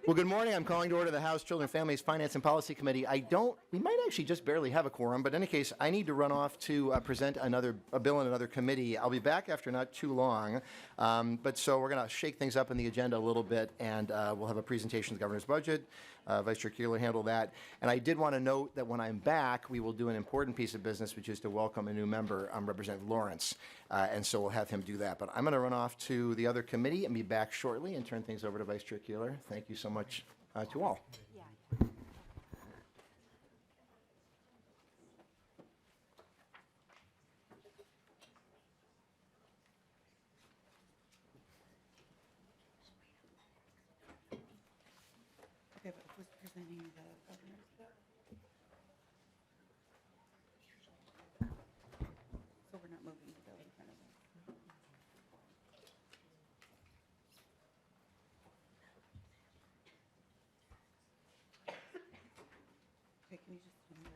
Well, good morning. I'm calling to order the House Children, Families, Finance, and Policy Committee. We might actually just barely have a quorum, but in any case, I need to run off to present a bill in another committee. I'll be back after not too long, so we're going to shake things up in the agenda a little bit, and we'll have a presentation of the governor's budget. Vice Chair Keeler handled that. And I did want to note that when I'm back, we will do an important piece of business, which is to welcome a new member, Representative Lawrence. And so we'll have him do that. But I'm going to run off to the other committee and be back shortly and turn things over to Vice Chair Keeler. Thank you so much to all. Okay, but who's presenting the governor's bill? So we're not moving the bill in front of us. Okay, can you just move it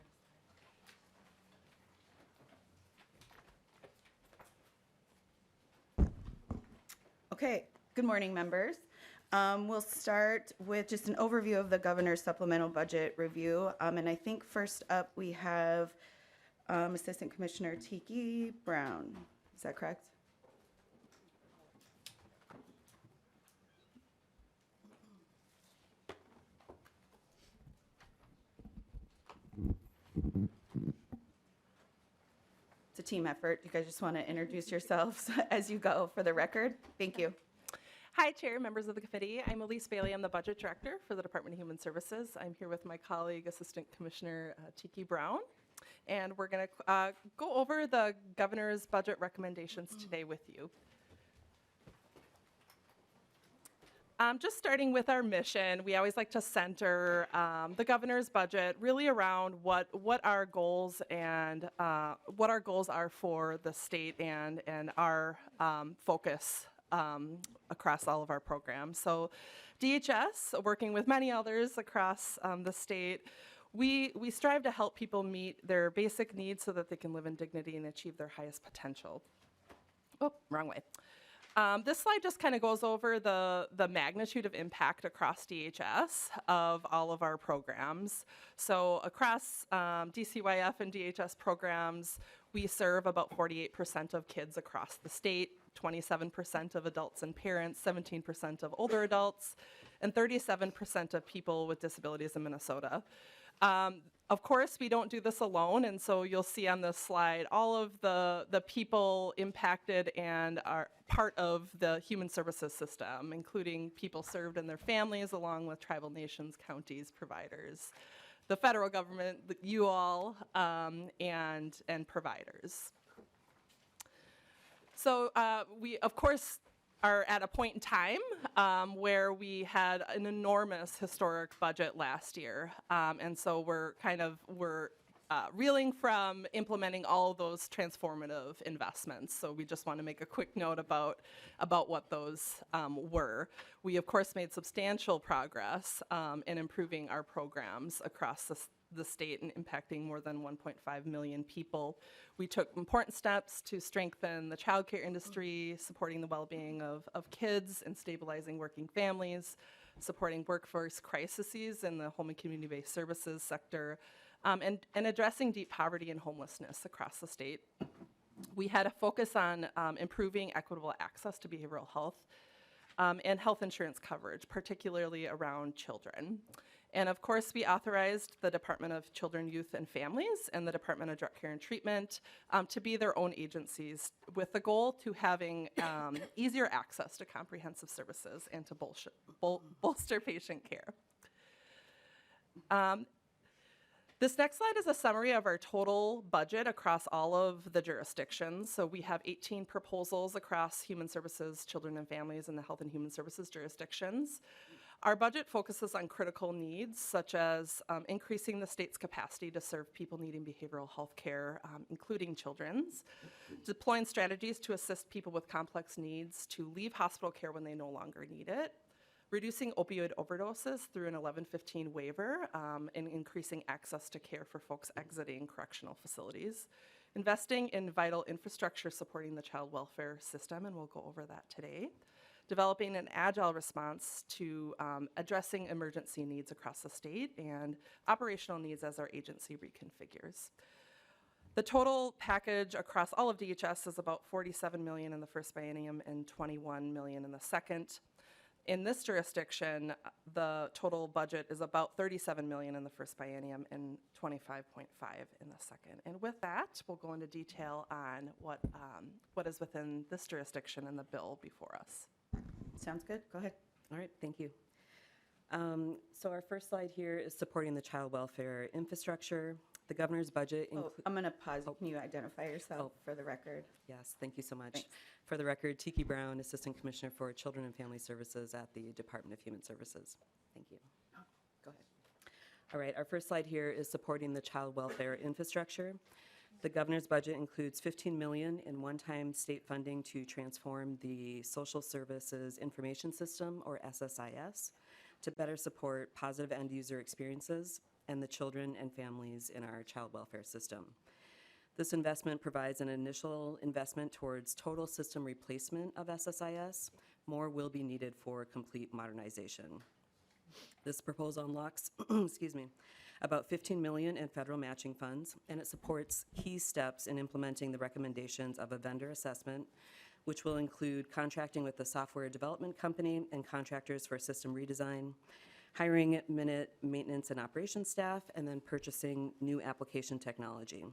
aside? Okay, good morning, members. We'll start with just an overview of the governor's supplemental budget review. And I think first up we have Assistant Commissioner Tiki Brown. Is that correct? It's a team effort. You guys just want to introduce yourselves as you go for the record. Thank you. Hi, Chair, members of the committee. I'm Elise Bailey. I'm the Budget Director for the Department of Human Services. I'm here with my colleague, Assistant Commissioner Tiki Brown, and we're going to go over the governor's budget recommendations today with you. Just starting with our mission, we always like to center the governor's budget really around what our goals and what our goals are for the state and our focus across all of our programs. So DHS, working with many others across the state, we strive to help people meet their basic needs so that they can live in dignity and achieve their highest potential. Oh, wrong way. This slide just kind of goes over the magnitude of impact across DHS of all of our programs. So across DCYF and DHS programs, we serve about 48% of kids across the state, 27% of adults and parents, 17% of older adults, and 37% of people with disabilities in Minnesota. Of course, we don't do this alone, and so you'll see on this slide all of the people impacted and are part of the human services system, including people served and their families, along with tribal nations, counties, providers, the federal government, you all, and providers. So we, of course, are at a point in time where we had an enormous historic budget last year. And so we're reeling from implementing all of those transformative investments. So we just want to make a quick note about what those were. We, of course, made substantial progress in improving our programs across the state and impacting more than 1.5 million people. We took important steps to strengthen the childcare industry, supporting the well-being of kids and stabilizing working families, supporting workforce crises in the home and community-based services sector, and addressing deep poverty and homelessness across the state. We had a focus on improving equitable access to behavioral health and health insurance coverage, particularly around children. And of course, we authorized the Department of Children, Youth, and Families and the Department of Drug Care and Treatment to be their own agencies with the goal to having easier access to comprehensive services and to bolster patient care. This next slide is a summary of our total budget across all of the jurisdictions. So we have 18 proposals across human services, children and families, and the health and human services jurisdictions. Our budget focuses on critical needs, such as increasing the state's capacity to serve people needing behavioral health care, including children's, deploying strategies to assist people with complex needs to leave hospital care when they no longer need it, reducing opioid overdoses through an 1115 waiver, and increasing access to care for folks exiting correctional facilities, investing in vital infrastructure supporting the child welfare system, and we'll go over that today, developing an agile response to addressing emergency needs across the state and operational needs as our agency reconfigures. The total package across all of DHS is about $47 million in the first biennium and $21 million in the second. In this jurisdiction, the total budget is about $37 million in the first biennium and $25.5 in the second. And with that, we'll go into detail on what is within this jurisdiction and the bill before us. Sounds good. Go ahead. All right, thank you. So our first slide here is supporting the child welfare infrastructure. The governor's budget I'm going to pause. Can you identify yourself for the record? Yes, thank you so much. Thanks. For the record, Tiki Brown, Assistant Commissioner for Children and Family Services at the Department of Human Services. Thank you. Go ahead. All right, our first slide here is supporting the child welfare infrastructure. The governor's budget includes $15 million in one-time state funding to transform the Social Services Information System, or SSIS, to better support positive end-user experiences and the children and families in our child welfare system. This investment provides an initial investment towards total system replacement of SSIS. More will be needed for complete modernization. This proposal unlocks, excuse me, about $15 million in federal matching funds, and it supports key steps in implementing the recommendations of a vendor assessment, which will include contracting with the software development company and contractors for system redesign, hiring minute maintenance and operations staff, and then purchasing new application technology.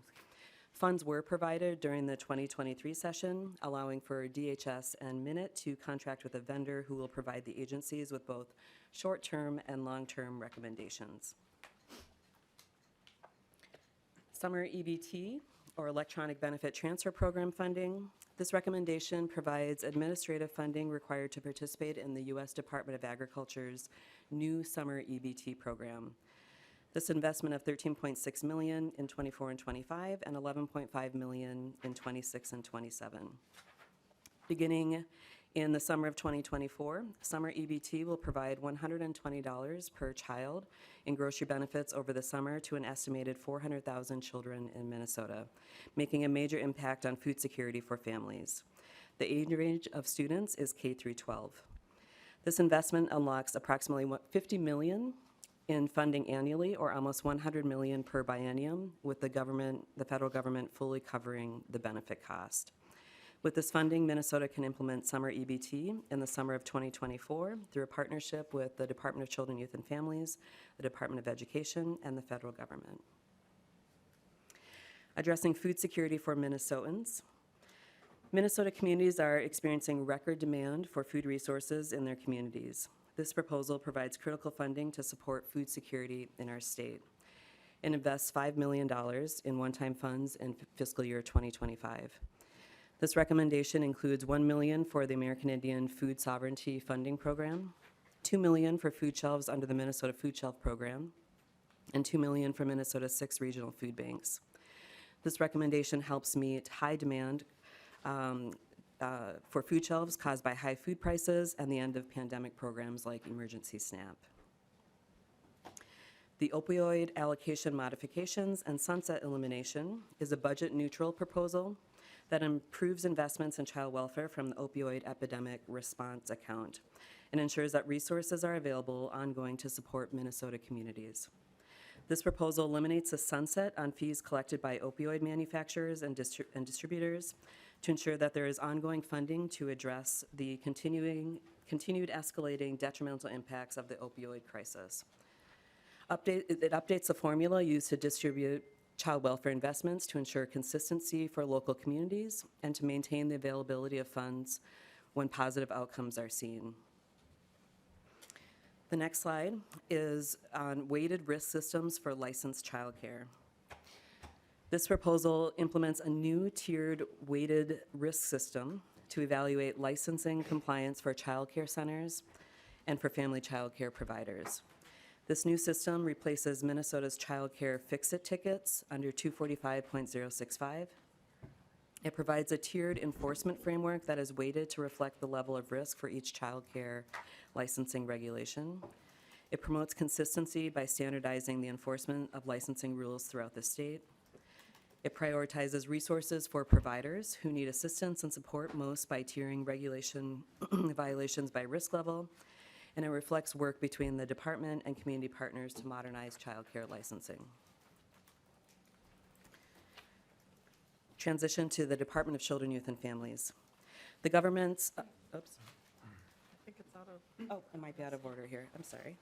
Funds were provided during the 2023 session, allowing for DHS and Minute to contract with a vendor who will provide the agencies with both short-term and long-term recommendations. Summer EBT, or Electronic Benefit Transfer Program funding. This recommendation provides administrative funding required to participate in the U.S. Department of Agriculture's new summer EBT program. This investment of $13.6 million in 24 and 25 and $11.5 million in 26 and 27. Beginning in the summer of 2024, summer EBT will provide $120 per child in grocery benefits over the summer to an estimated 400,000 children in Minnesota, making a major impact on food security for families. The age range of students is K through 12. This investment unlocks approximately $50 million in funding annually, or almost $100 million per biennium, with the federal government fully covering the benefit cost. With this funding, Minnesota can implement summer EBT in the summer of 2024 through a partnership with the Department of Children, Youth, and Families, the Department of Education, and the federal government. Addressing food security for Minnesotans. Minnesota communities are experiencing record demand for food resources in their communities. This proposal provides critical funding to support food security in our state and invests $5 million in one-time funds in fiscal year 2025. This recommendation includes $1 million for the American Indian Food Sovereignty Funding Program, $2 million for food shelves under the Minnesota Food Shelf Program, and $2 million for Minnesota's 6 regional food banks. This recommendation helps meet high demand for food shelves caused by high food prices and the end of pandemic programs like Emergency SNAP. The opioid allocation modifications and sunset elimination is a budget-neutral proposal that improves investments in child welfare from the opioid epidemic response account and ensures that resources are available ongoing to support Minnesota communities. This proposal eliminates a sunset on fees collected by opioid manufacturers and distributors to ensure that there is ongoing funding to address the continued escalating detrimental impacts of the opioid crisis. It updates the formula used to distribute child welfare investments to ensure consistency for local communities and to maintain the availability of funds when positive outcomes are seen. The next slide is on weighted risk systems for licensed childcare. This proposal implements a new tiered weighted risk system to evaluate licensing compliance for childcare centers and for family childcare providers. This new system replaces Minnesota's childcare fix-it tickets under 245.065. It provides a tiered enforcement framework that is weighted to reflect the level of risk for each childcare licensing regulation. It promotes consistency by standardizing the enforcement of licensing rules throughout the state. It prioritizes resources for providers who need assistance and support most by tiering regulation violations by risk level, and it reflects work between the department and community partners to modernize childcare licensing. Transition to the Department of Children, Youth, and Families. The government's, oops, I think it's out of. oh, I might be out of order here, I'm sorry.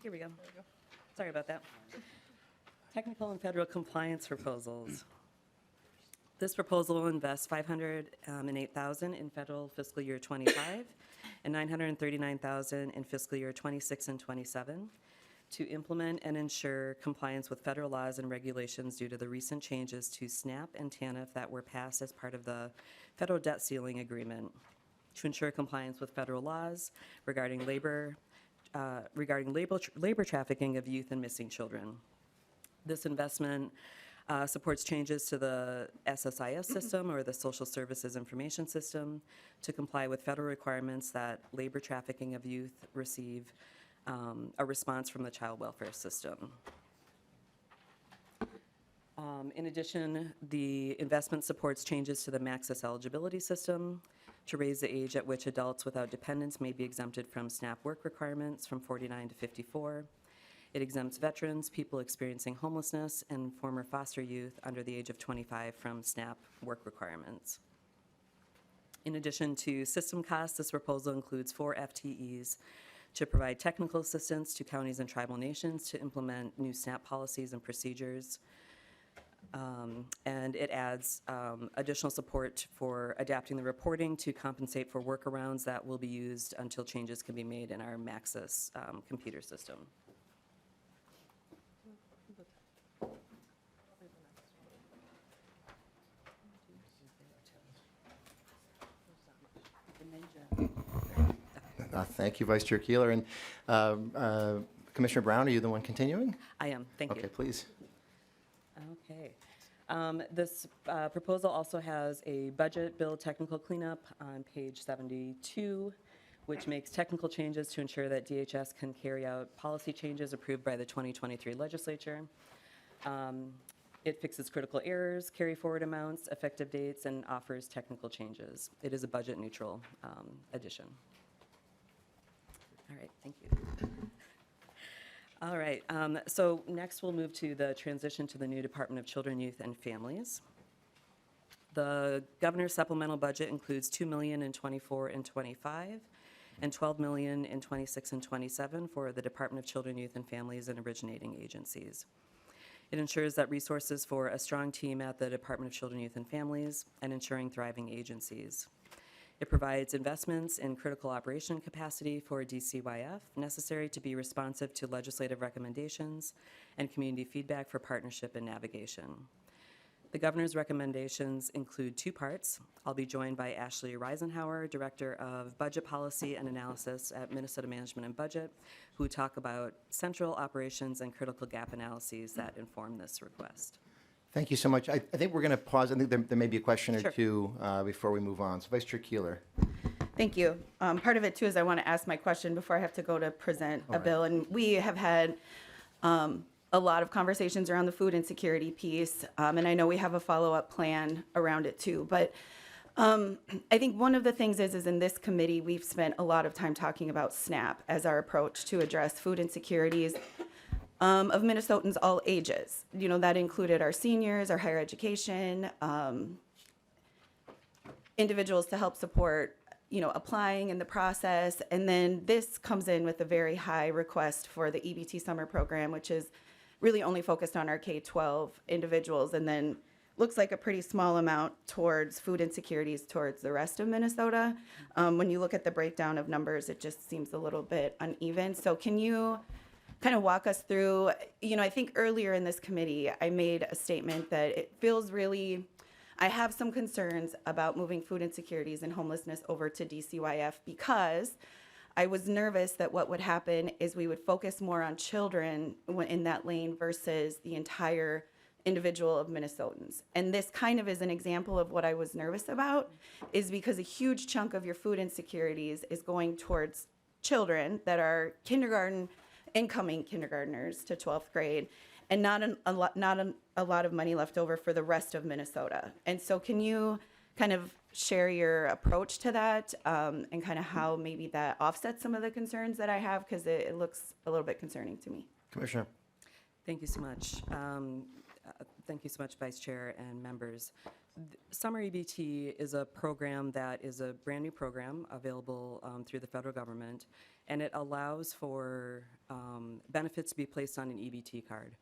Here we go. Sorry about that. Technical and federal compliance proposals. This proposal will invest $508,000 in federal fiscal year '25 and $939,000 in fiscal year '26 and '27 to implement and ensure compliance with federal laws and regulations due to the recent changes to SNAP and TANF that were passed as part of the federal debt ceiling agreement, to ensure compliance with federal laws regarding labor trafficking of youth and missing children. This investment supports changes to the SSIS system, or the Social Services Information System, to comply with federal requirements that labor trafficking of youth receive a response from the child welfare system. In addition, the investment supports changes to the Maxis eligibility system to raise the age at which adults without dependents may be exempted from SNAP work requirements from 49 to 54. It exempts veterans, people experiencing homelessness, and former foster youth under the age of 25 from SNAP work requirements. In addition to system costs, this proposal includes 4 FTEs to provide technical assistance to counties and tribal nations to implement new SNAP policies and procedures. And it adds additional support for adapting the reporting to compensate for workarounds that will be used until changes can be made in our Maxis computer system. Thank you, Vice Chair Keeler. And Commissioner Brown, are you the one continuing? I am, thank you. Okay, please. Okay. This proposal also has a budget bill technical cleanup on page 72, which makes technical changes to ensure that DHS can carry out policy changes approved by the 2023 legislature. It fixes critical errors, carry forward amounts, effective dates, and offers technical changes. It is a budget neutral addition. All right, thank you. All right, so next we'll move to the transition to the new Department of Children, Youth, and Families. The governor's supplemental budget includes $2 million in '24 and '25, and $12 million in '26 and '27 for the Department of Children, Youth, and Families and originating agencies. It ensures that resources for a strong team at the Department of Children, Youth, and Families, and ensuring thriving agencies. It provides investments in critical operation capacity for DCYF necessary to be responsive to legislative recommendations and community feedback for partnership and navigation. The governor's recommendations include 2 parts. I'll be joined by Ashley Reisenhauer, Director of Budget Policy and Analysis at Minnesota Management and Budget, who will talk about central operations and critical gap analyses that inform this request. Thank you so much. I think we're going to pause. I think there may be a question or Sure. two before we move on. So Vice Chair Keeler. Thank you. Part of it, too, is I want to ask my question before I have to go to present a bill. And we have had a lot of conversations around the food insecurity piece, and I know we have a follow-up plan around it, too. But I think one of the things is in this committee, we've spent a lot of time talking about SNAP as our approach to address food insecurities of Minnesotans all ages. You know, that included our seniors, our higher education, individuals to help support, you know, applying in the process. And then this comes in with a very high request for the EBT summer program, which is really only focused on our K-12 individuals, and then looks like a pretty small amount towards food insecurities towards the rest of Minnesota. When you look at the breakdown of numbers, it just seems a little bit uneven. So can you kind of walk us through, you know, I think earlier in this committee, I made a statement that it feels really, I have some concerns about moving food insecurities and homelessness over to DCYF because I was nervous that what would happen is we would focus more on children in that lane versus the entire individual of Minnesotans. And this kind of is an example of what I was nervous about, is because a huge chunk of your food insecurities is going towards children that are kindergarten incoming kindergartners to 12th grade, and a lot of money left over for the rest of Minnesota. And so can you kind of share your approach to that, and kind of how maybe that offsets some of the concerns that I have, because it looks a little bit concerning to me. Commissioner. Thank you so much. Thank you so much, Vice Chair and members. Summer EBT is a program that is a brand-new program available through the federal government, and it allows for benefits to be placed on an EBT card.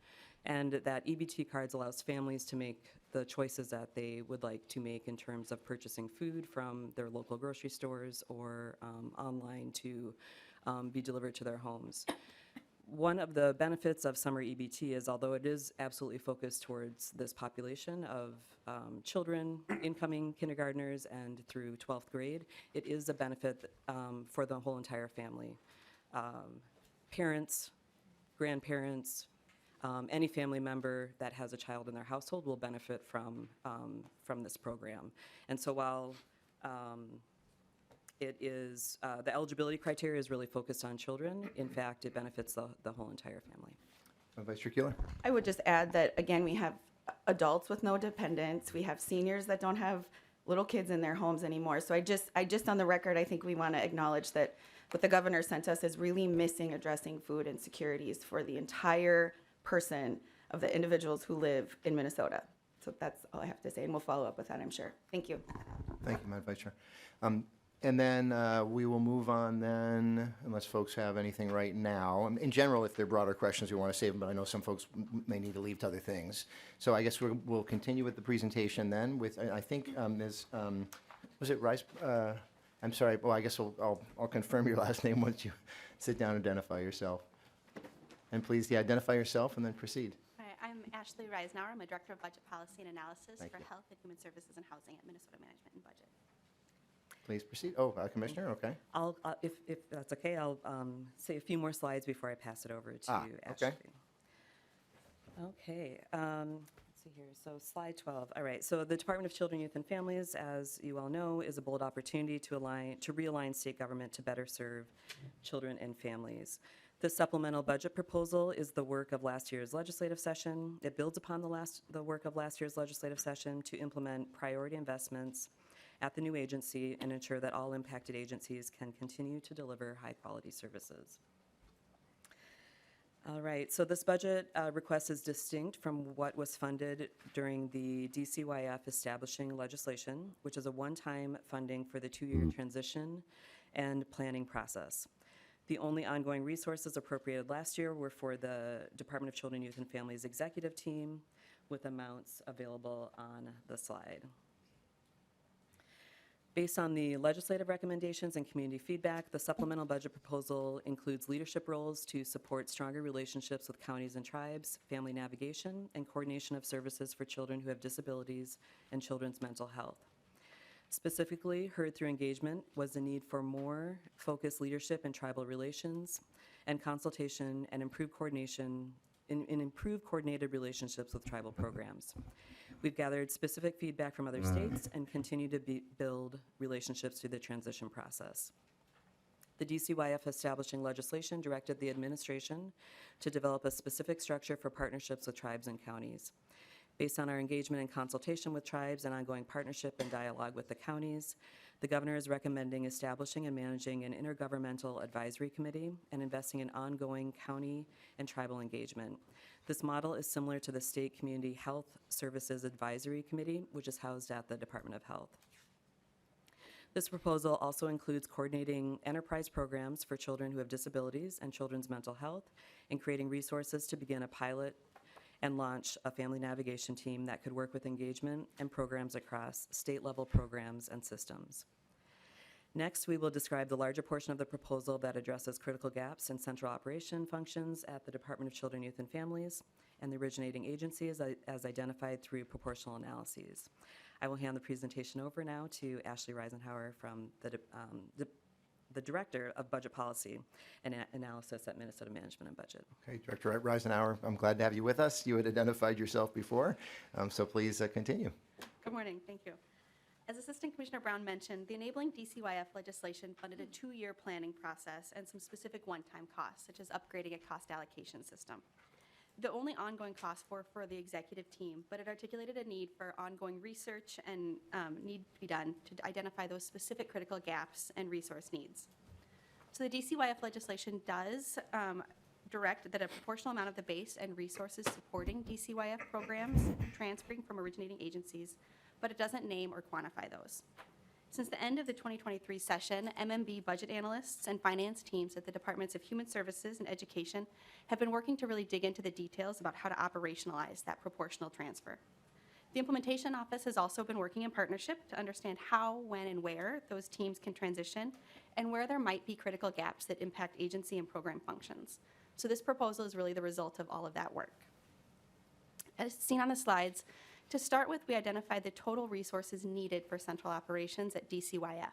And that EBT cards allows families to make the choices that they would like to make in terms of purchasing food from their local grocery stores or online to be delivered to their homes. One of the benefits of summer EBT is, although it is absolutely focused towards this population of children, incoming kindergartners, and through 12th grade, it is a benefit for the whole entire family. Parents, grandparents, any family member that has a child in their household will benefit from this program. And so while it is, the eligibility criteria is really focused on children, in fact, it benefits the whole entire family. Vice Chair Keeler. I would just add that, again, we have adults with no dependents. We have seniors that don't have little kids in their homes anymore. So I just on the record, I think we want to acknowledge that what the governor sent us is really missing addressing food insecurities for the entire person of the individuals who live in Minnesota. So that's all I have to say, and we'll follow up with that, I'm sure. Thank you. Thank you, Madam Vice Chair. And then we will move on then, unless folks have anything right now. In general, if there are broader questions, we want to save them, but I know some folks may need to leave to other things. So I guess we'll continue with the presentation then with, I think, Ms., was it Rice? I'm sorry, well, I guess I'll confirm your last name once you sit down and identify yourself. And please, identify yourself and then proceed. Hi, I'm Ashley Reisenauer. I'm a Director of Budget Policy and Analysis Thank for you. Health and Human Services and Housing at Minnesota Management and Budget. Please proceed. Oh, Commissioner, okay. If that's okay, I'll say a few more slides before I pass it over to Ashley. okay. Okay, let's see here. So slide 12. All right. So the Department of Children, Youth, and Families, as you all know, is a bold opportunity to realign state government to better serve children and families. The supplemental budget proposal is the work of last year's legislative session. It builds upon the work of last year's legislative session to implement priority investments at the new agency and ensure that all impacted agencies can continue to deliver high-quality services. All right, so this budget request is distinct from what was funded during the DCYF establishing legislation, which is a one-time funding for the two-year transition and planning process. The only ongoing resources appropriated last year were for the Department of Children, Youth, and Families executive team, with amounts available on the slide. Based on the legislative recommendations and community feedback, the supplemental budget proposal includes leadership roles to support stronger relationships with counties and tribes, family navigation, and coordination of services for children who have disabilities and children's mental health. Specifically, heard through engagement was the need for more focused leadership in tribal relations and consultation and improved coordination in improved coordinated relationships with tribal programs. We've gathered specific feedback from other states and continue to build relationships through the transition process. The DCYF establishing legislation directed the administration to develop a specific structure for partnerships with tribes and counties. Based on our engagement and consultation with tribes and ongoing partnership and dialogue with the counties, the governor is recommending establishing and managing an intergovernmental advisory committee and investing in ongoing county and tribal engagement. This model is similar to the State Community Health Services Advisory Committee, which is housed at the Department of Health. This proposal also includes coordinating enterprise programs for children who have disabilities and children's mental health, and creating resources to begin a pilot and launch a family navigation team that could work with engagement and programs across state-level programs and systems. Next, we will describe the larger portion of the proposal that addresses critical gaps in central operation functions at the Department of Children, Youth, and Families and the originating agencies as identified through proportional analyses. I will hand the presentation over now to Ashley Reisenauer from the Director of Budget Policy and Analysis at Minnesota Management and Budget. Okay, Director Reisenauer, I'm glad to have you with us. You had identified yourself before, so please continue. Good morning. Thank you. As Assistant Commissioner Brown mentioned, the enabling DCYF legislation funded a 2-year planning process and some specific one-time costs, such as upgrading a cost allocation system. The only ongoing costs were for the executive team, but it articulated a need for ongoing research and need to be done to identify those specific critical gaps and resource needs. So the DCYF legislation does direct that a proportional amount of the base and resources supporting DCYF programs transferring from originating agencies, but it doesn't name or quantify those. Since the end of the 2023 session, MMB budget analysts and finance teams at the Departments of Human Services and Education have been working to really dig into the details about how to operationalize that proportional transfer. The Implementation Office has also been working in partnership to understand how, when, and where those teams can transition and where there might be critical gaps that impact agency and program functions. So this proposal is really the result of all of that work. As seen on the slides, to start with, we identified the total resources needed for central operations at DCYF.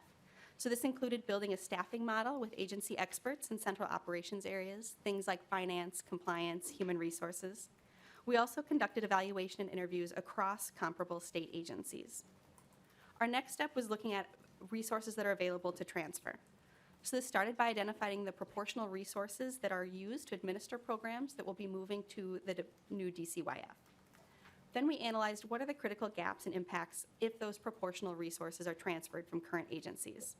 So this included building a staffing model with agency experts in central operations areas, things like finance, compliance, human resources. We also conducted evaluation and interviews across comparable state agencies. Our next step was looking at resources that are available to transfer. So this started by identifying the proportional resources that are used to administer programs that will be moving to the new DCYF. Then we analyzed what are the critical gaps and impacts if those proportional resources are transferred from current agencies.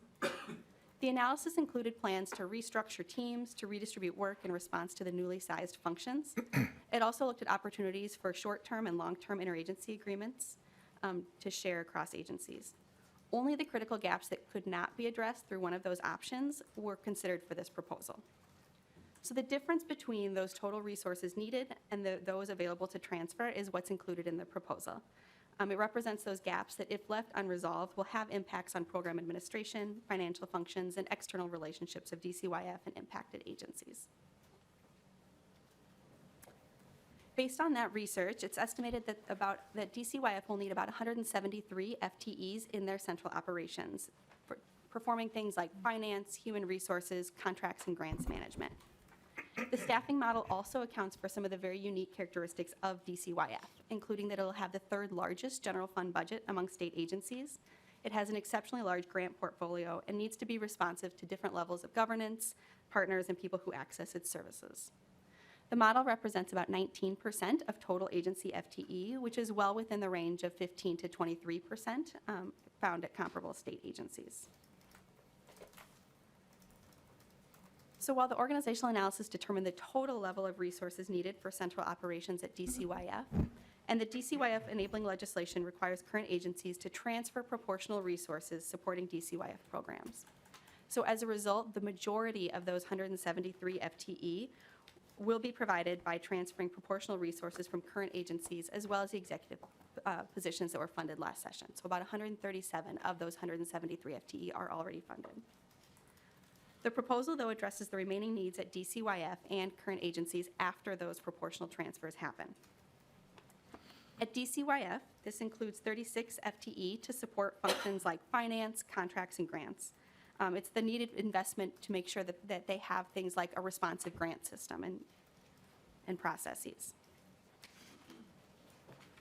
The analysis included plans to restructure teams, to redistribute work in response to the newly sized functions. It also looked at opportunities for short-term and long-term interagency agreements to share across agencies. Only the critical gaps that could not be addressed through one of those options were considered for this proposal. So the difference between those total resources needed and those available to transfer is what's included in the proposal. It represents those gaps that, if left unresolved, will have impacts on program administration, financial functions, and external relationships of DCYF and impacted agencies. Based on that research, it's estimated that DCYF will need about 173 FTEs in their central operations, for performing things like finance, human resources, contracts, and grants management. The staffing model also accounts for some of the very unique characteristics of DCYF, including that it'll have the third largest general fund budget among state agencies. It has an exceptionally large grant portfolio and needs to be responsive to different levels of governance, partners, and people who access its services. The model represents about 19% of total agency FTE, which is well within the range of 15 to 23% found at comparable state agencies. So while the organizational analysis determined the total level of resources needed for central operations at DCYF, and the DCYF enabling legislation requires current agencies to transfer proportional resources supporting DCYF programs. So as a result, the majority of those 173 FTE will be provided by transferring proportional resources from current agencies as well as the executive positions that were funded last session. So about 137 of those 173 FTE are already funded. The proposal, though, addresses the remaining needs at DCYF and current agencies after those proportional transfers happen. At DCYF, this includes 36 FTE to support functions like finance, contracts, and grants. It's the needed investment to make sure that they have things like a responsive grant system and processes.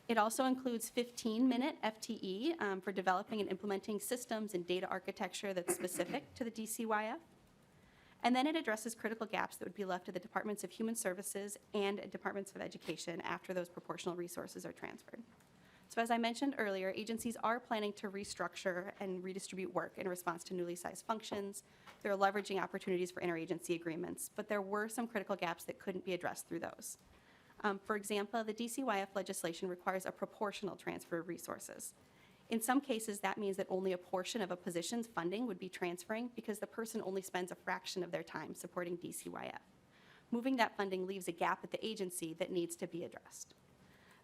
It also includes 15-minute FTE for developing and implementing systems and data architecture that's specific to the DCYF. And then it addresses critical gaps that would be left to the Departments of Human Services and Departments of Education after those proportional resources are transferred. So as I mentioned earlier, agencies are planning to restructure and redistribute work in response to newly sized functions. They're leveraging opportunities for interagency agreements, but there were some critical gaps that couldn't be addressed through those. For example, the DCYF legislation requires a proportional transfer of resources. In some cases, that means that only a portion of a position's funding would be transferring because the person only spends a fraction of their time supporting DCYF. Moving that funding leaves a gap at the agency that needs to be addressed.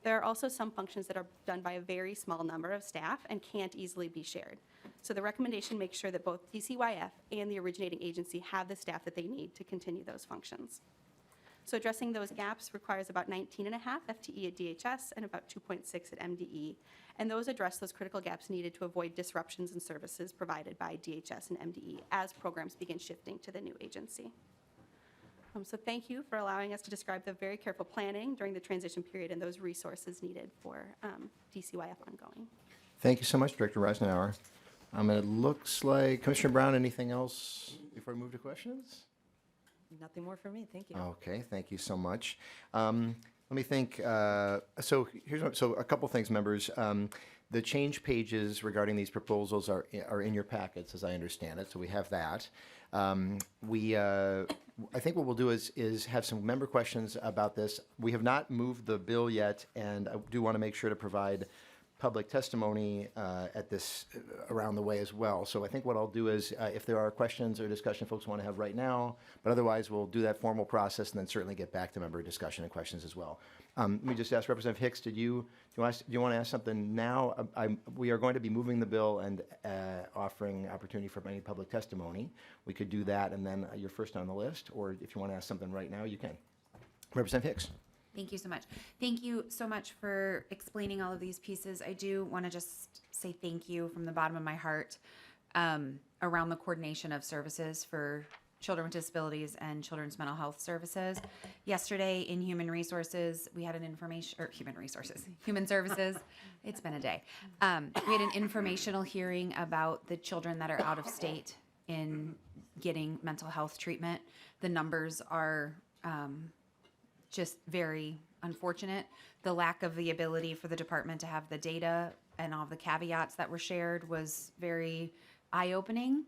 There are also some functions that are done by a very small number of staff and can't easily be shared. So the recommendation makes sure that both DCYF and the originating agency have the staff that they need to continue those functions. So addressing those gaps requires about 19.5 FTE at DHS and about 2.6 at MDE. And those address those critical gaps needed to avoid disruptions in services provided by DHS and MDE as programs begin shifting to the new agency. So thank you for allowing us to describe the very careful planning during the transition period and those resources needed for DCYF ongoing. Thank you so much, Director Reisenauer. It looks like, Commissioner Brown, anything else before we move to questions? Nothing more from me, thank you. Okay, thank you so much. Let me think. So a couple things, members. The change pages regarding these proposals are in your packets, as I understand it. So we have that. I think what we'll do is have some member questions about this. We have not moved the bill yet, and I do want to make sure to provide public testimony at this around the way as well. So I think what I'll do is, if there are questions or discussion folks want to have right now, but otherwise we'll do that formal process and then certainly get back to member discussion and questions as well. Let me just ask Representative Hicks, do you want to ask something now? We are going to be moving the bill and offering opportunity for any public testimony. We could do that, and then you're first on the list, or if you want to ask something right now, you can. Representative Hicks. Thank you so much. Thank you so much for explaining all of these pieces. I do want to just say thank you from the bottom of my heart around the coordination of services for children with disabilities and children's mental health services. Yesterday in Human Resources, we had an Human Services. It's been a day. We had an informational hearing about the children that are out of state in getting mental health treatment. The numbers are just very unfortunate. The lack of the ability for the department to have the data and all the caveats that were shared was very eye-opening.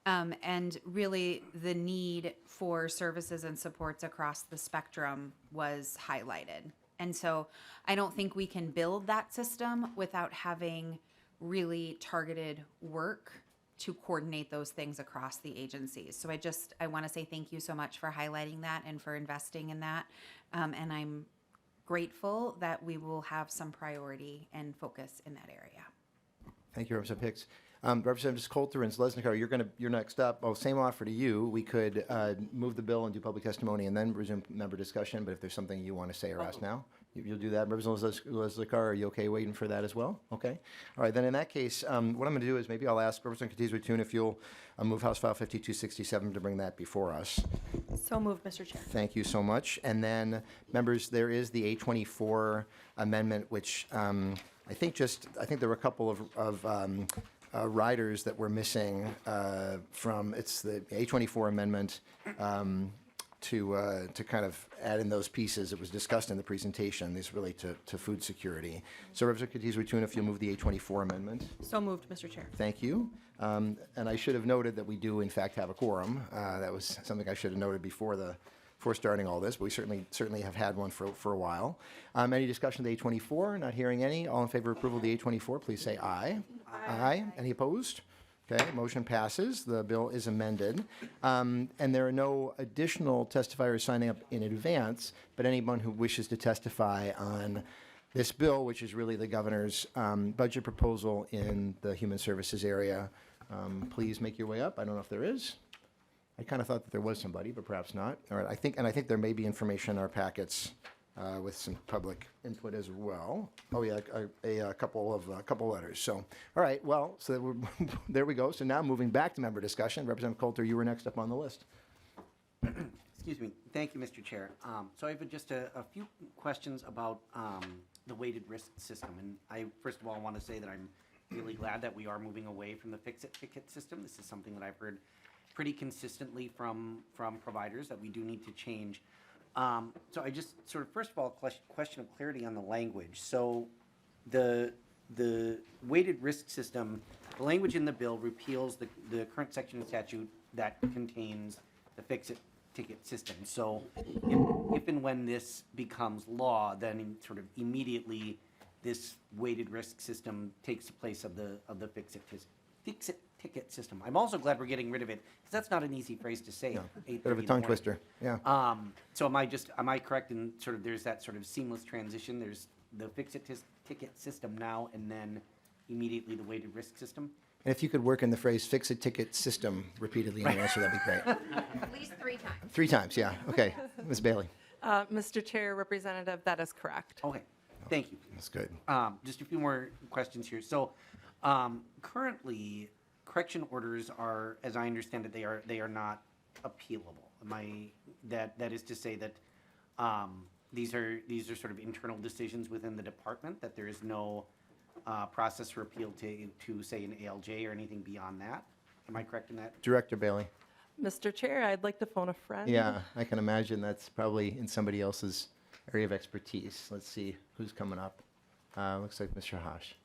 And really the need for services and supports across the spectrum was highlighted. And so I don't think we can build that system without having really targeted work to coordinate those things across the agencies. So I want to say thank you so much for highlighting that and for investing in that. And I'm grateful that we will have some priority and focus in that area. Thank you, Representative Hicks. Representatives Coulter and Zlesnikar, you're next up. Oh, same offer to you. We could move the bill and do public testimony and then resume member discussion, but if there's something you want to say or ask now, you'll do that. Representative Zlesnikar, are you okay waiting for that as well? Okay. All right, then in that case, what I'm going to do is maybe I'll ask Representative Katiz-Ratun if you'll move House File 5267 to bring that before us. So moved, Mr. Chair. Thank you so much. And then, members, there is the A24 amendment, which I think there were a couple of riders that were missing from, it's the A24 amendment to kind of add in those pieces. It was discussed in the presentation. These relate to food security. So Representative Katiz-Ratun, if you'll move the A24 amendment. So moved, Mr. Chair. Thank you. And I should have noted that we do in fact have a quorum. That was something I should have noted before starting all this, but we certainly have had one for a while. Any discussion of the A24? Not hearing any. All in favor of approval of the A24, please say aye. Aye. Any opposed? Okay, motion passes. The bill is amended. And there are no additional testifiers signing up in advance, but anyone who wishes to testify on this bill, which is really the governor's budget proposal in the human services area, please make your way up. I don't know if there is. I kind of thought that there was somebody, but perhaps not. All right, I think there may be information in our packets with some public input as well. Oh yeah, a couple of letters. So, all right, well, so there we go. So now moving back to member discussion, Representative Coulter, you were next up on the list. Excuse me. Thank you, Mr. Chair. So I have just a few questions about the weighted risk system. And I, first of all, want to say that I'm really glad that we are moving away from the fix-it ticket system. This is something that I've heard pretty consistently from providers that we do need to change. So I just sort of, first of all, question of clarity on the language. So the weighted risk system, the language in the bill repeals the current section of statute that contains the fix-it ticket system. So if and when this becomes law, then sort of immediately this weighted risk system takes the place of the fix-it ticket system. I'm also glad we're getting rid of it because that's not an easy phrase to say. No, Bit bit of a tongue twister. Yeah. So am I correct in sort of there's that sort of seamless transition? There's the fix-it ticket system now, and then immediately the weighted risk system. And if you could work in the phrase "fix a ticket system" repeatedly in the answer, that'd be great. At least 3 times. 3 times, yeah. Okay, Ms. Bailey. Mr. Chair, Representative, that is correct. Okay, thank you. That's good. Just a few more questions here. So currently, correction orders are, as I understand it, they are not appealable. That is to say that these are sort of internal decisions within the department, that there is no process for appeal to say an ALJ or anything beyond that. Am I correct in that? Director Bailey. Mr. Chair, I'd like to phone a friend. Yeah, I can imagine that's probably in somebody else's area of expertise. Let's see who's coming up. Looks like Mr. Hosh.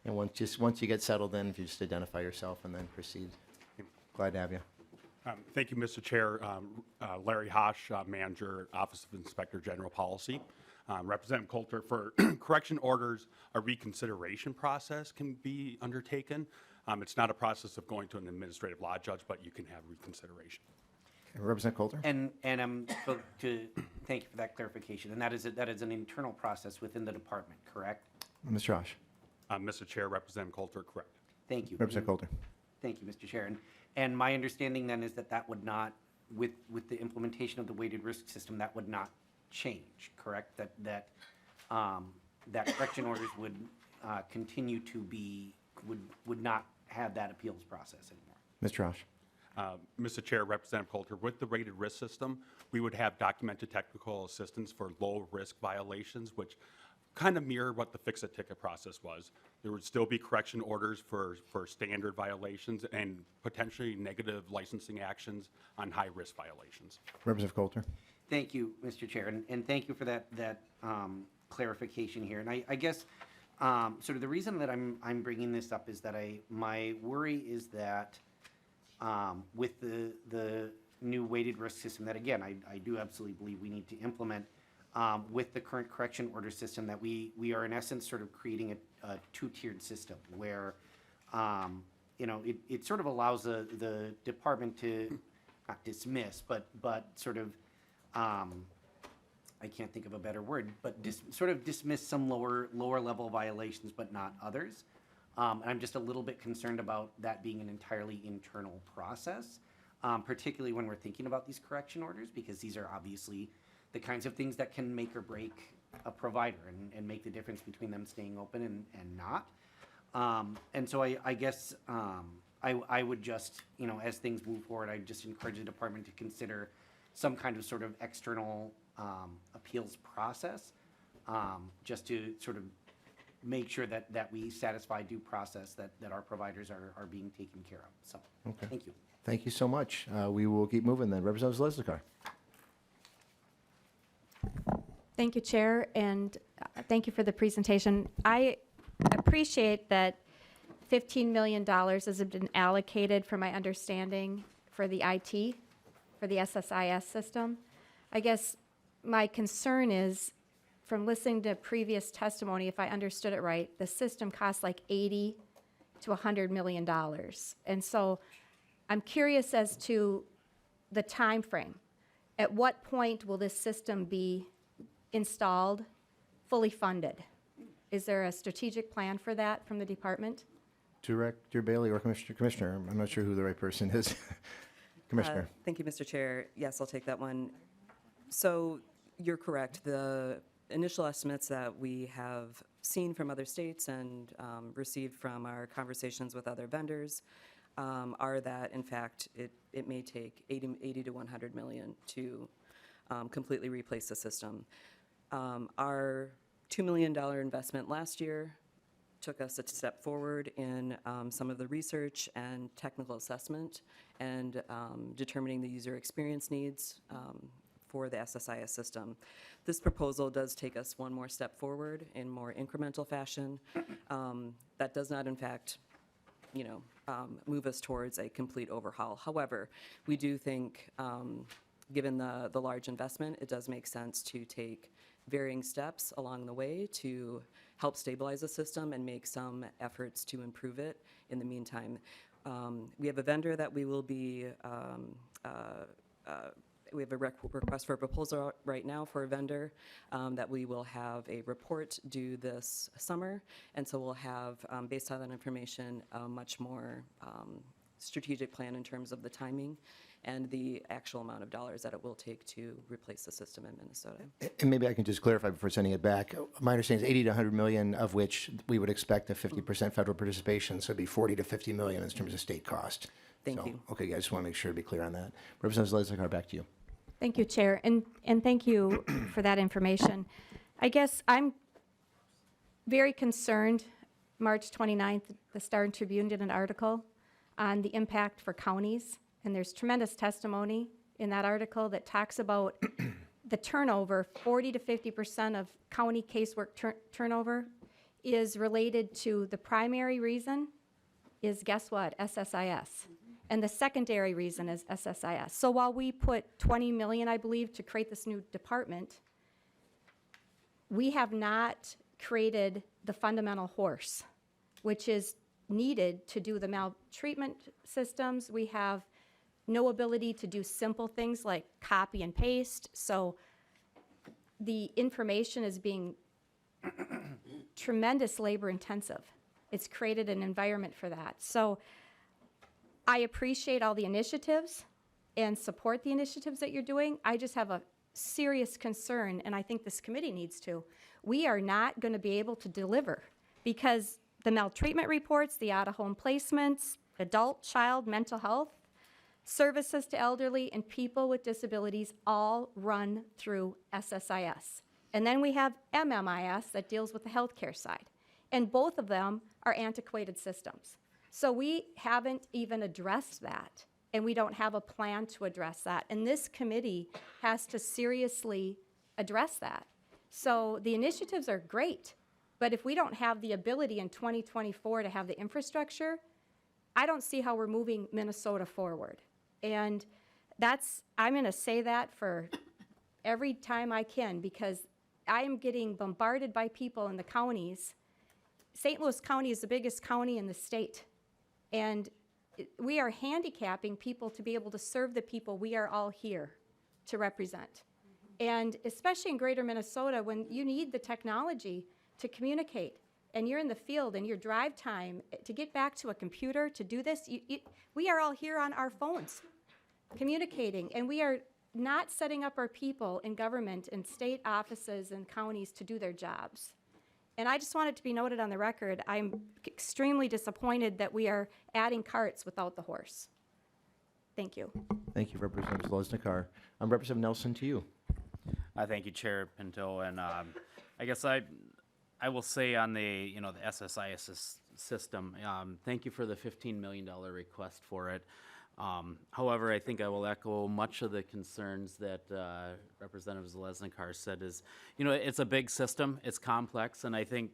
And once you get settled in, if you just identify yourself and then proceed. Glad to have you. Thank you, Mr. Chair. Larry Hosh, Manager, Office of Inspector General Policy. Representative Coulter, for correction orders, a reconsideration process can be undertaken. It's not a process of going to an administrative law judge, but you can have reconsideration. Representative Coulter? And thank you for that clarification. And that is an internal process within the department, correct? Mr. Hosh? Mr. Chair, Representative Coulter, correct. Thank you. Representative Coulter? Thank you, Mr. Chair. And my understanding then is that would not, with the implementation of the weighted risk system, that would not change, correct? That correction orders would continue to be, would not have that appeals process anymore. Mr. Hosh? Mr. Chair, Representative Coulter, with the rated risk system, we would have documented technical assistance for low-risk violations, which kind of mirror what the fix-it-ticket process was. There would still be correction orders for standard violations and potentially negative licensing actions on high-risk violations. Representative Coulter? Thank you, Mr. Chair, and thank you for that clarification here. And I guess sort of the reason that I'm bringing this up is that my worry is that with the new weighted risk system that, again, I do absolutely believe we need to implement with the current correction order system, that we are in essence sort of creating a two-tiered system where it sort of allows the department to not dismiss, but sort of I can't think of a better word, but sort of dismiss some lower level violations, but not others. And I'm just a little bit concerned about that being an entirely internal process, particularly when we're thinking about these correction orders, because these are obviously the kinds of things that can make or break a provider and make the difference between them staying open and not. And so I guess I would just, as things move forward, I just encourage the department to consider some kind of sort of external appeals process, just to sort of make sure that we satisfy due process, that our providers are being taken care of. So, Okay. Thank you. Thank you so much. We will keep moving then. Representative Zlezakar. Thank you, Chair, and thank you for the presentation. I appreciate that $15 million has been allocated, from my understanding, for the IT, for the SSIS system. I guess my concern is, from listening to previous testimony, if I understood it right, the system costs like $80 to $100 million. And so I'm curious as to the time frame. At what point will this system be installed, fully funded? Is there a strategic plan for that from the department? Director Bailey or Commissioner? I'm not sure who the right person is. Commissioner. Thank you, Mr. Chair. Yes, I'll take that one. So you're correct. The initial estimates that we have seen from other states and received from our conversations with other vendors are that, in fact, it may take 80 to 100 million to completely replace the system. Our $2 million investment last year took us a step forward in some of the research and technical assessment and determining the user experience needs for the SSIS system. This proposal does take us one more step forward in more incremental fashion. That does not, in fact, move us towards a complete overhaul. However, we do think, given the large investment, it does make sense to take varying steps along the way to help stabilize the system and make some efforts to improve it in the meantime. We have a vendor that we will be, we have a request for a proposal right now for a vendor that we will have a report due this summer. And so we'll have, based on that information, a much more strategic plan in terms of the timing and the actual amount of dollars that it will take to replace the system in Minnesota. And maybe I can just clarify before sending it back. My understanding is 80 to 100 million, of which we would expect a 50% federal participation, so it'd be 40 to 50 million in terms of state cost. Thank So, you. Okay, I just want to make sure to be clear on that. Representative Zlezakar, back to you. Thank you, Chair, and thank you for that information. I guess I'm very concerned. March 29th, the Star and Tribune did an article on the impact for counties, and there's tremendous testimony in that article that talks about the turnover. 40 to 50% of county casework turnover is related to the primary reason is, guess what, SSIS. And the secondary reason is SSIS. So while we put 20 million, I believe, to create this new department, we have not created the fundamental horse, which is needed to do the maltreatment systems. We have no ability to do simple things like copy and paste. So the information is being tremendous labor intensive. It's created an environment for that. So I appreciate all the initiatives and support the initiatives that you're doing. I just have a serious concern, and I think this committee needs to. We are not going to be able to deliver because the maltreatment reports, the out-of-home placements, adult, child, mental health, services to elderly, and people with disabilities all run through SSIS. And then we have MMIS that deals with the healthcare side. And both of them are antiquated systems. So we haven't even addressed that, and we don't have a plan to address that. And this committee has to seriously address that. So the initiatives are great, but if we don't have the ability in 2024 to have the infrastructure, I don't see how we're moving Minnesota forward. And I'm going to say that for every time I can, because I am getting bombarded by people in the counties. St. Louis County is the biggest county in the state, and we are handicapping people to be able to serve the people we are all here to represent. And especially in greater Minnesota, when you need the technology to communicate, and you're in the field, and your drive time to get back to a computer to do this, we are all here on our phones communicating, and we are not setting up our people in government and state offices and counties to do their jobs. And I just want it to be noted on the record, I'm extremely disappointed that we are adding carts without the horse. Thank you. Thank you, Representative Zloznikar. Representative Nelson, to you. Thank you, Chair Pinto, and I guess I will say on the the SSIS system, thank you for the $15 million request for it. However, I think I will echo much of the concerns that Representative Zloznikar said. Is it's a big system, it's complex, and I think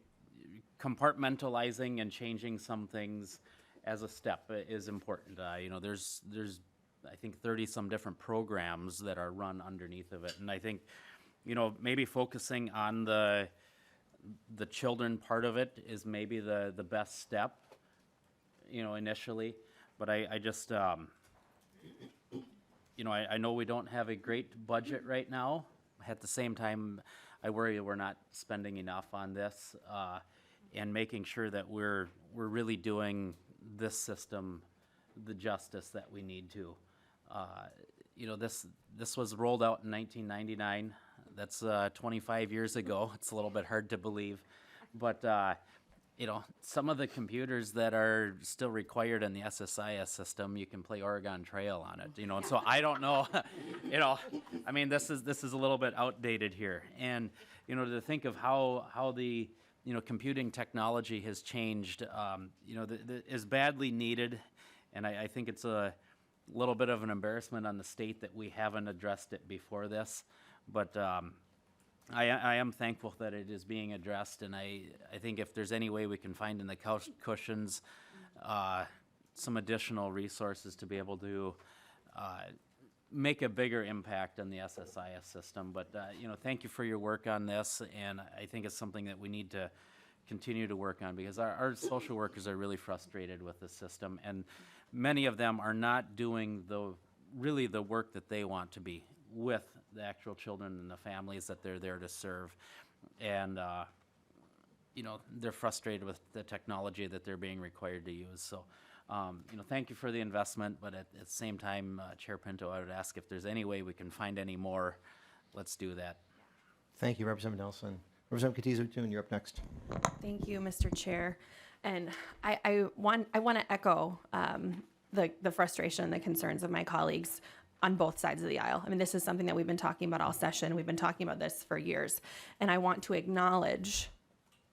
compartmentalizing and changing some things as a step is important. There's I think 30 some different programs that are run underneath of it, and I think maybe focusing on the children part of it is maybe the best step initially. But I just I know we don't have a great budget right now. At the same time, I worry we're not spending enough on this and making sure that we're really doing this system the justice that we need to. This was rolled out in 1999. That's 25 years ago. It's a little bit hard to believe, but some of the computers that are still required in the SSIS system, you can play Oregon Trail on it, and so I don't know, I mean, this is a little bit outdated here. And, to think of how the, computing technology has changed, is badly needed. And I think it's a little bit of an embarrassment on the state that we haven't addressed it before this. But I am thankful that it is being addressed, and I think if there's any way we can find in the cushions some additional resources to be able to make a bigger impact on the SSIS system. But thank you for your work on this, and I think it's something that we need to continue to work on, because our social workers are really frustrated with the system, and many of them are not doing really the work that they want to be with the actual children and the families that they're there to serve. And they're frustrated with the technology that they're being required to use. So thank you for the investment, but at the same time, Chair Pinto, I would ask if there's any way we can find any more, let's do that. Thank you, Representative Nelson. Representative Katiz-O'Toole, you're up next. Thank you, Mr. Chair. And I want to echo the frustration and the concerns of my colleagues. on both sides of the aisle. I mean, this is something that we've been talking about all session. We've been talking about this for years. And I want to acknowledge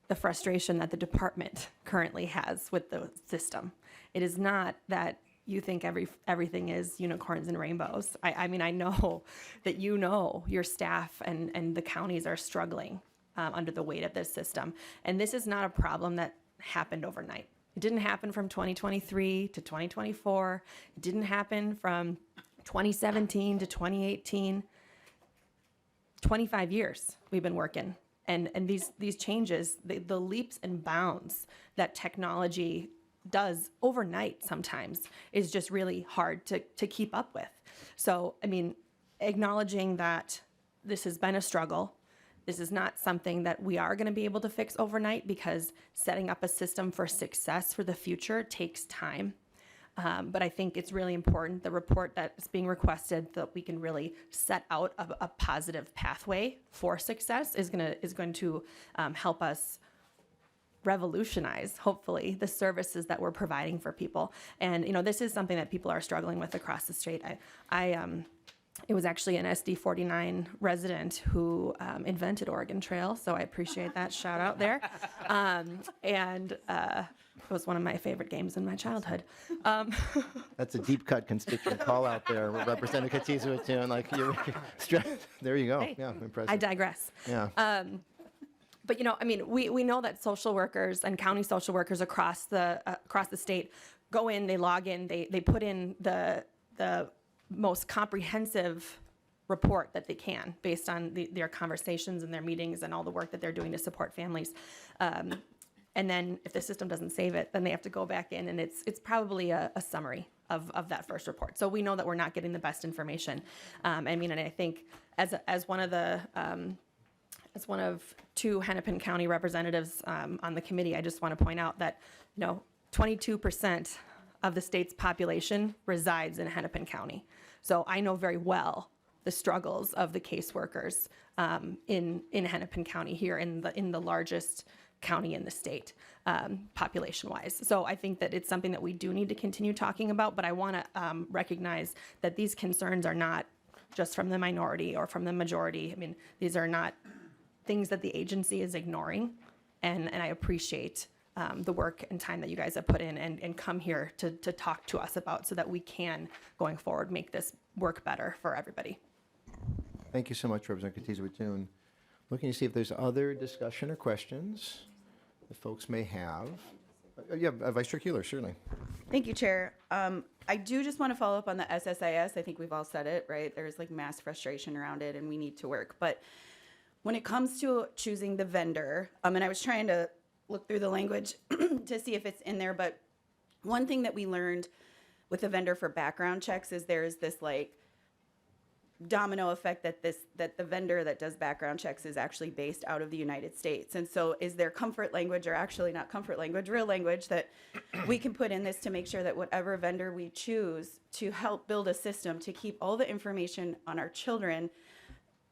the frustration that the department currently has with the system. It is not that you think everything is unicorns and rainbows. I mean, I know that your staff and the counties are struggling under the weight of this system. And this is not a problem that happened overnight. It didn't happen from 2023 to 2024. It didn't happen from 2017 to 2018. 25 years we've been working. And these changes, the leaps and bounds that technology does overnight sometimes is just really hard to keep up with. So, I mean, acknowledging that this has been a struggle, this is not something that we are going to be able to fix overnight, because setting up a system for success for the future takes time. But I think it's really important, the report that's being requested, that we can really set out a positive pathway for success is going to help us revolutionize, hopefully, the services that we're providing for people. And, this is something that people are struggling with across the state. It was actually an SD 49 resident who invented Oregon Trail, so I appreciate that shout out there. It was one of my favorite games in my childhood. That's a deep cut constituent call out there, Representative Katiza-Watun. Like there you go. Hey, Yeah, impressive. I digress. Yeah. But I mean, we know that social workers and county social workers across the state go in, they log in, they put in the most comprehensive report that they can based on their conversations and their meetings and all the work that they're doing to support families. And then if the system doesn't save it, then they have to go back in, and it's probably a summary of that first report. So we know that we're not getting the best information. I mean, and I think as one of two Hennepin County representatives on the committee, I just want to point out that 22% of the state's population resides in Hennepin County. So I know very well the struggles of the caseworkers in Hennepin County here in the largest county in the state, population-wise. So I think that it's something that we do need to continue talking about, but I want to recognize that these concerns are not just from the minority or from the majority. I mean, these are not things that the agency is ignoring, and I appreciate the work and time that you guys have put in and come here to talk to us about, so that we can, going forward, make this work better for everybody. Thank you so much, Representative Katiza-Watun. Looking to see if there's other discussion or questions that folks may have. Yeah, Vice Chair Keeler, certainly. Thank you, Chair. I do just want to follow up on the SSIS. I think we've all said it, right? There's like mass frustration around it, and we need to work. But when it comes to choosing the vendor, and I was trying to look through the language to see if it's in there, but one thing that we learned with the vendor for background checks is there's this like domino effect that the vendor that does background checks is actually based out of the United States. And so is there comfort language, or actually not comfort language, real language, that we can put in this to make sure that whatever vendor we choose to help build a system to keep all the information on our children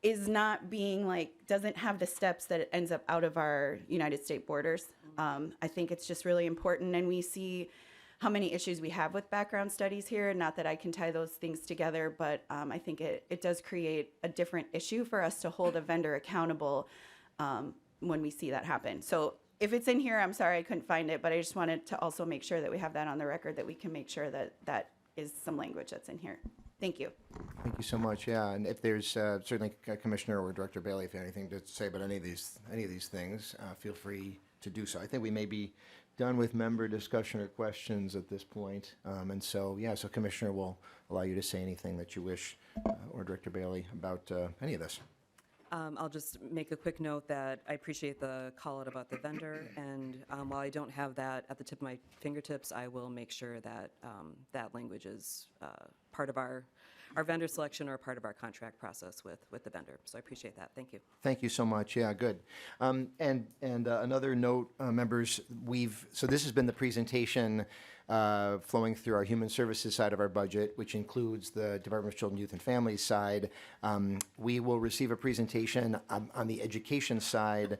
is not being like, doesn't have the steps that it ends up out of our United States borders. I think it's just really important, and we see how many issues we have with background studies here. Not that I can tie those things together, but I think it does create a different issue for us to hold a vendor accountable when we see that happen. So if it's in here, I'm sorry I couldn't find it, but I just wanted to also make sure that we have that on the record, that we can make sure that that is some language that's in here. Thank you. Thank you so much. Yeah, and if there's certainly Commissioner or Director Bailey, if you have anything to say about any of these things, feel free to do so. I think we may be done with member discussion or questions at this point. And so, yeah, so Commissioner will allow you to say anything that you wish, or Director Bailey, about any of this. I'll just make a quick note that I appreciate the call out about the vendor, and while I don't have that at the tip of my fingertips, I will make sure that that language is part of our vendor selection or part of our contract process with the vendor. So I appreciate that. Thank you. Thank you so much. Yeah, good. And another note, members, so this has been the presentation flowing through our human services side of our budget, which includes the Department of Children, Youth, and Families side. We will receive a presentation on the education side.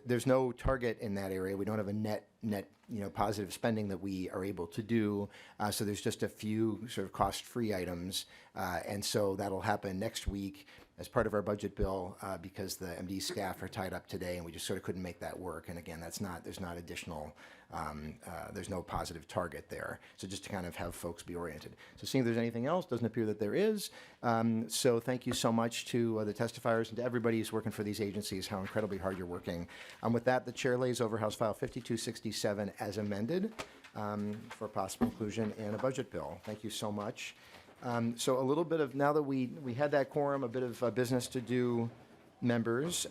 There's no target in that area. We don't have a net net, positive spending that we are able to do. So there's just a few sort of cost-free items. And so that'll happen next week as part of our budget bill because the MD staff are tied up today and we just sort of couldn't make that work. And again, there's not additional, there's no positive target there. So just to kind of have folks be oriented. So seeing if there's anything else, doesn't appear that there is. So thank you so much to the testifiers and to everybody who's working for these agencies, how incredibly hard you're working. With that, the chair lays over House File 5267 as amended for possible inclusion in a budget bill. Thank you so much. So a little bit of, now that we had that quorum, a bit of business to do, members.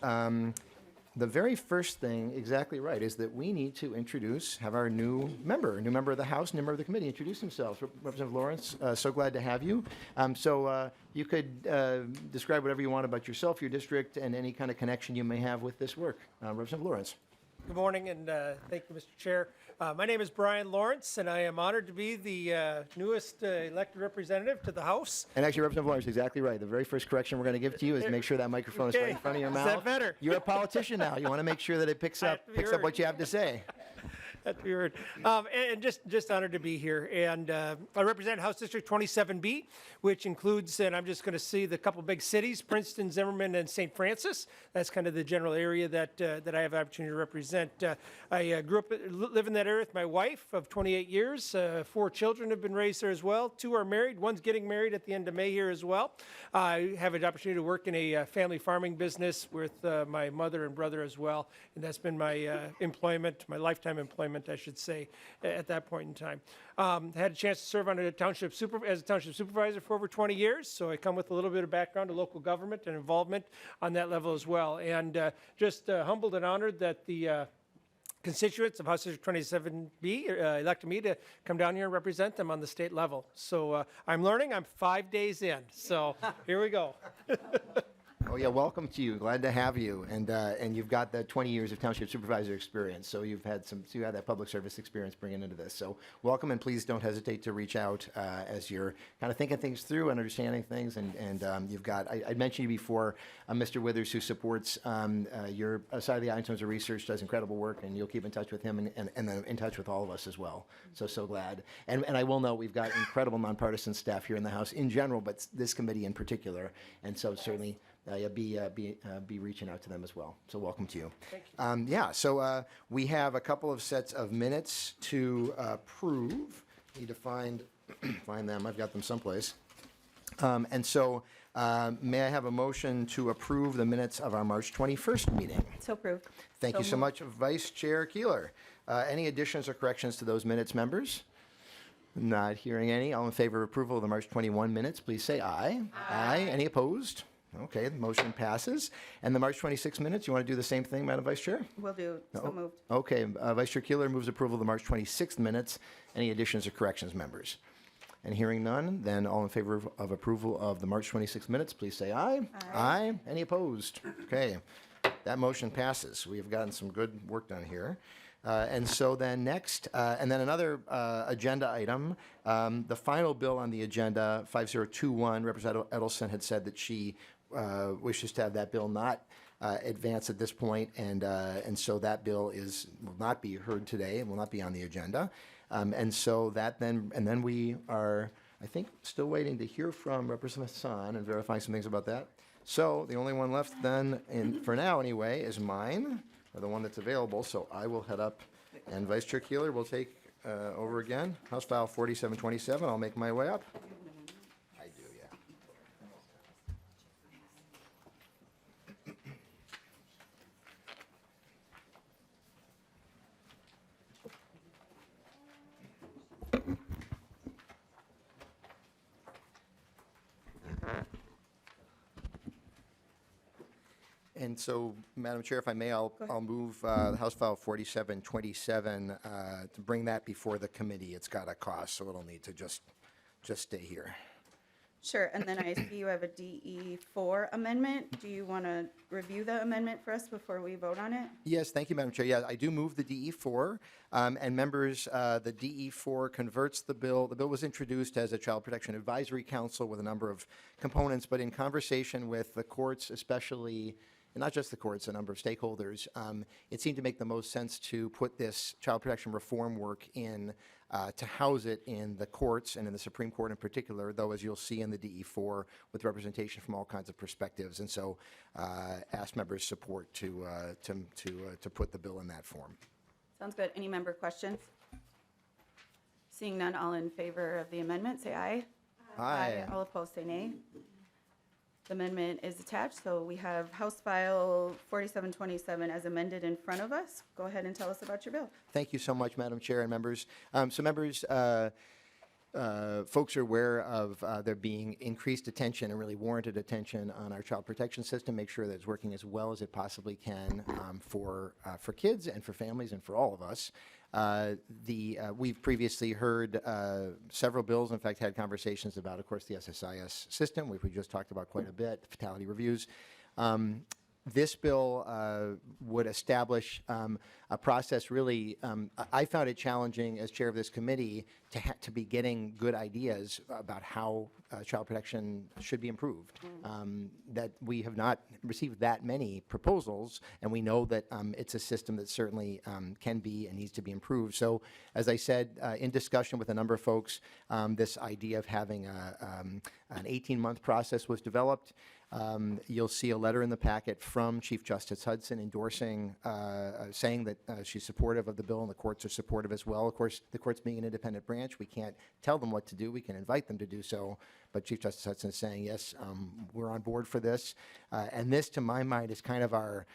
The very first thing, exactly right, is that we need to have our new member of the House, member of the committee, introduce themselves. Representative Lawrence, so glad to have you. So you could describe whatever you want about yourself, your district, and any kind of connection you may have with this work. Representative Lawrence. Good morning, and thank you, Mr. Chair. My name is Brian Lawrence, and I am honored to be the newest elected representative to the House. And actually, Representative Lawrence, exactly right. The very first correction we're going to give to you is make sure that microphone is right in front of your mouth. Is that better? You're a politician now. You want to make sure that it picks up what you have to say. That's weird. And just honored to be here. And I represent House District 27B, which includes, and I'm just going to see the couple big cities, Princeton, Zimmerman, and St. Francis. That's kind of the general area that I have the opportunity to represent. I live in that area with my wife of 28 years. 4 children have been raised there as well. 2 are married. One's getting married at the end of May here as well. I have an opportunity to work in a family farming business with my mother and brother as well. And that's been my employment, my lifetime employment, I should say, at that point in time. Had a chance to serve on as a township supervisor for over 20 years, so I come with a little bit of background to local government and involvement on that level as well. And just humbled and honored that the constituents of House District 27B elected me to come down here and represent them on the state level. So I'm learning. I'm 5 days in, so here we go. Oh yeah, welcome to you. Glad to have you. And you've got the 20 years of township supervisor experience, so you had that public service experience bringing into this. So welcome, and please don't hesitate to reach out as you're kind of thinking things through and understanding things. And you've got, I mentioned you before, Mr. Withers, who supports your side of the eye in terms of research, does incredible work, and you'll keep in touch with him and then in touch with all of us as well. So glad. And I will note we've got incredible nonpartisan staff here in the House in general, but this committee in particular. And so certainly be reaching out to them as well. So welcome to you. Thank you. So we have a couple of sets of minutes to approve. Need to find them. I've got them someplace. And so may I have a motion to approve the minutes of our March 21st meeting? So approved. Thank you so much, Vice Chair Keeler. Any additions or corrections to those minutes, members? Not hearing any. All in favor of approval of the March 21 minutes, please say aye. Aye. Any opposed? Okay, the motion passes. And the March 26 minutes, you want to do the same thing, Madam Vice Chair? Will do. So moved. Okay, Vice Chair Keeler moves approval of the March 26th minutes. Any additions or corrections, members? And hearing none, then all in favor of approval of the March 26th minutes, please say aye. Aye. Any opposed? Okay, that motion passes. We have gotten some good work done here. And so then next, and then another agenda item, the final bill on the agenda, 5021, Representative Edelson had said that she wishes to have that bill not advance at this point, and so that bill will not be heard today and will not be on the agenda. And so that then we are, I think, still waiting to hear from Representative Hassan and verifying some things about that. So the only one left then, for now anyway, is mine, or the one that's available. So I will head up, and Vice Chair Keeler will take over again. House File 4727. I'll make my way up. I do, yeah. And so, Madam Chair, if I may, I'll move the House File 4727 to bring that before the committee. It's got a cost, so it'll need to just stay here. Sure, and then I see you have a DE4 amendment. Do you want to review the amendment for us before we vote on it? Yes, thank you, Madam Chair. Yeah, I do move the DE4, and members, the DE4 converts the bill. The bill was introduced as a Child Protection Advisory Council with a number of components, but in conversation with the courts, especially and not just the courts, a number of stakeholders, it seemed to make the most sense to put this child protection reform work in, to house it in the courts and in the Supreme Court in particular, though, as you'll see in the DE4, with representation from all kinds of perspectives. And so ask members' support to put the bill in that form. Sounds good. Any member questions? Seeing none, all in favor of the amendment, say aye. Aye. All opposed, say nay. The amendment is attached, so we have House File 4727 as amended in front of us. Go ahead and tell us about your bill. Thank you so much, Madam Chair and members. So members, folks are aware of there being increased attention and really warranted attention on our child protection system, make sure that it's working as well as it possibly can for kids and for families and for all of us. We've previously heard several bills, in fact, had conversations about, of course, the SSIS system, which we just talked about quite a bit, fatality reviews. This bill would establish a process really, I found it challenging as chair of this committee to be getting good ideas about how child protection should be improved. That we have not received that many proposals, and we know that it's a system that certainly can be and needs to be improved. So as I said, in discussion with a number of folks, this idea of having an 18-month process was developed. You'll see a letter in the packet from Chief Justice Hudson endorsing, saying that she's supportive of the bill and the courts are supportive as well. Of course, the courts being an independent branch, we can't tell them what to do. We can invite them to do so. But Chief Justice Hudson is saying, yes, we're on board for this. And this, to my mind, is kind of our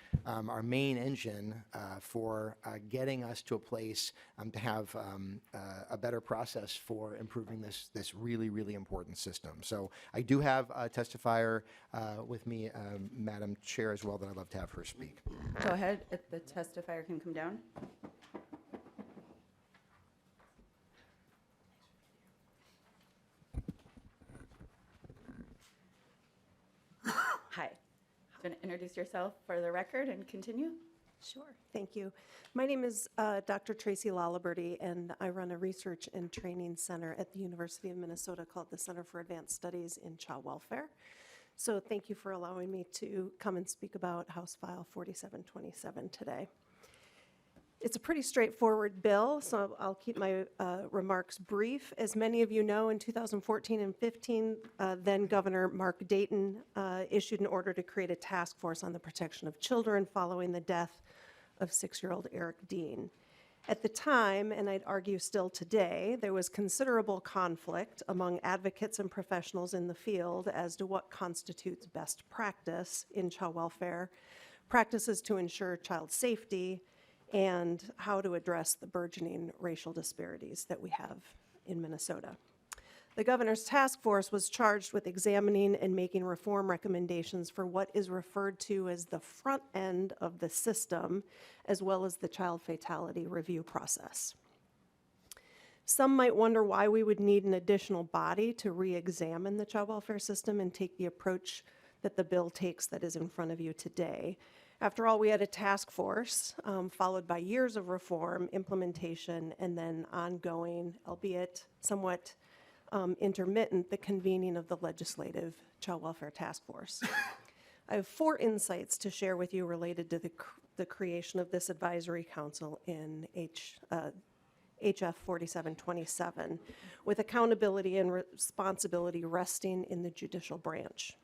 main engine for getting us to a place to have a better process for improving this really, really important system. So I do have a testifier with me, Madam Chair, as well, that I'd love to have her speak. Go ahead, if the testifier can come down. Hi. Going to introduce yourself for the record and continue? Sure, thank you. My name is Dr. Tracy Laliberty, and I run a research and training center at the University of Minnesota called the Center for Advanced Studies in Child Welfare. So thank you for allowing me to come and speak about House File 4727 today. It's a pretty straightforward bill, so I'll keep my remarks brief. As many of you know, in 2014 and 15, then Governor Mark Dayton issued an order to create a task force on the protection of children following the death of 6-year-old Eric Dean. At the time, and I'd argue still today, there was considerable conflict among advocates and professionals in the field as to what constitutes best practice in child welfare, practices to ensure child safety, and how to address the burgeoning racial disparities that we have in Minnesota. The governor's task force was charged with examining and making reform recommendations for what is referred to as the front end of the system, as well as the child fatality review process. Some might wonder why we would need an additional body to re-examine the child welfare system and take the approach that the bill takes that is in front of you today. After all, we had a task force followed by years of reform, implementation, and then ongoing, albeit somewhat intermittent, the convening of the Legislative Child Welfare Task Force. I have 4 insights to share with you related to the creation of this advisory council in HF 4727, with accountability and responsibility resting in the judicial branch.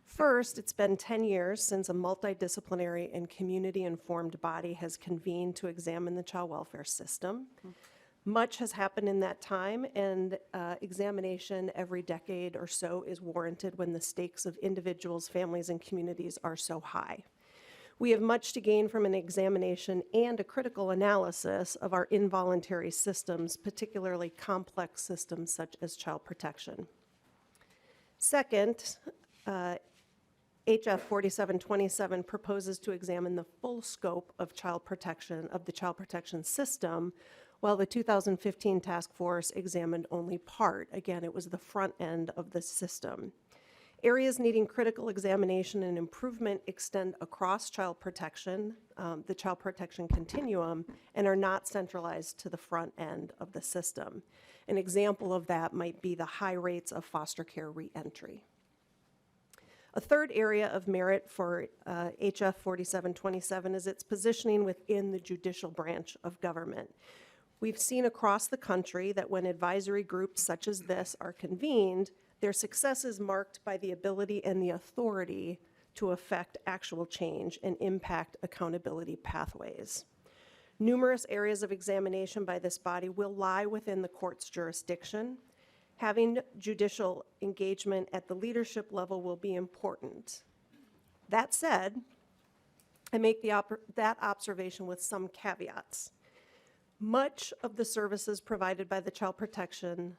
First, it's been 10 years since a multidisciplinary and community-informed body has convened to examine the child welfare system. Much has happened in that time, and examination every decade or so is warranted when the stakes of individuals, families, and communities are so high. We have much to gain from an examination and a critical analysis of our involuntary systems, particularly complex systems such as child protection. Second, HF 4727 proposes to examine the full scope of the child protection system, while the 2015 task force examined only part. Again, it was the front end of the system. Areas needing critical examination and improvement extend across child protection, the child protection continuum, and are not centralized to the front end of the system. An example of that might be the high rates of foster care reentry. A third area of merit for HF 4727 is its positioning within the judicial branch of government. We've seen across the country that when advisory groups such as this are convened, their success is marked by the ability and the authority to affect actual change and impact accountability pathways. Numerous areas of examination by this body will lie within the court's jurisdiction. Having judicial engagement at the leadership level will be important. That said, I make that observation with some caveats. Much of the services provided by the child protection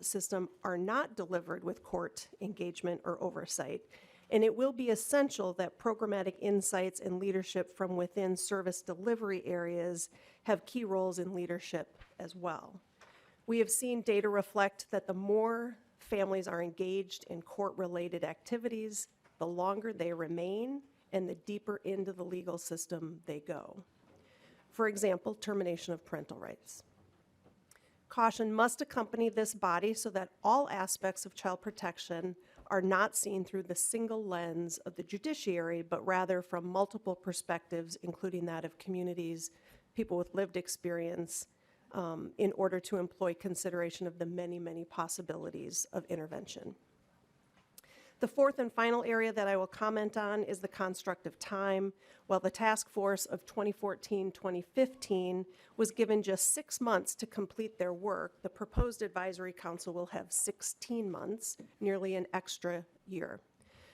system are not delivered with court engagement or oversight, and it will be essential that programmatic insights and leadership from within service delivery areas have key roles in leadership as well. We have seen data reflect that the more families are engaged in court-related activities, the longer they remain and the deeper into the legal system they go. For example, termination of parental rights. Caution must accompany this body so that all aspects of child protection are not seen through the single lens of the judiciary, but rather from multiple perspectives, including that of communities, people with lived experience, in order to employ consideration of the many, many possibilities of intervention. The fourth and final area that I will comment on is the construct of time. While the task force of 2014-2015 was given just 6 months to complete their work, the proposed advisory council will have 16 months, nearly an extra year.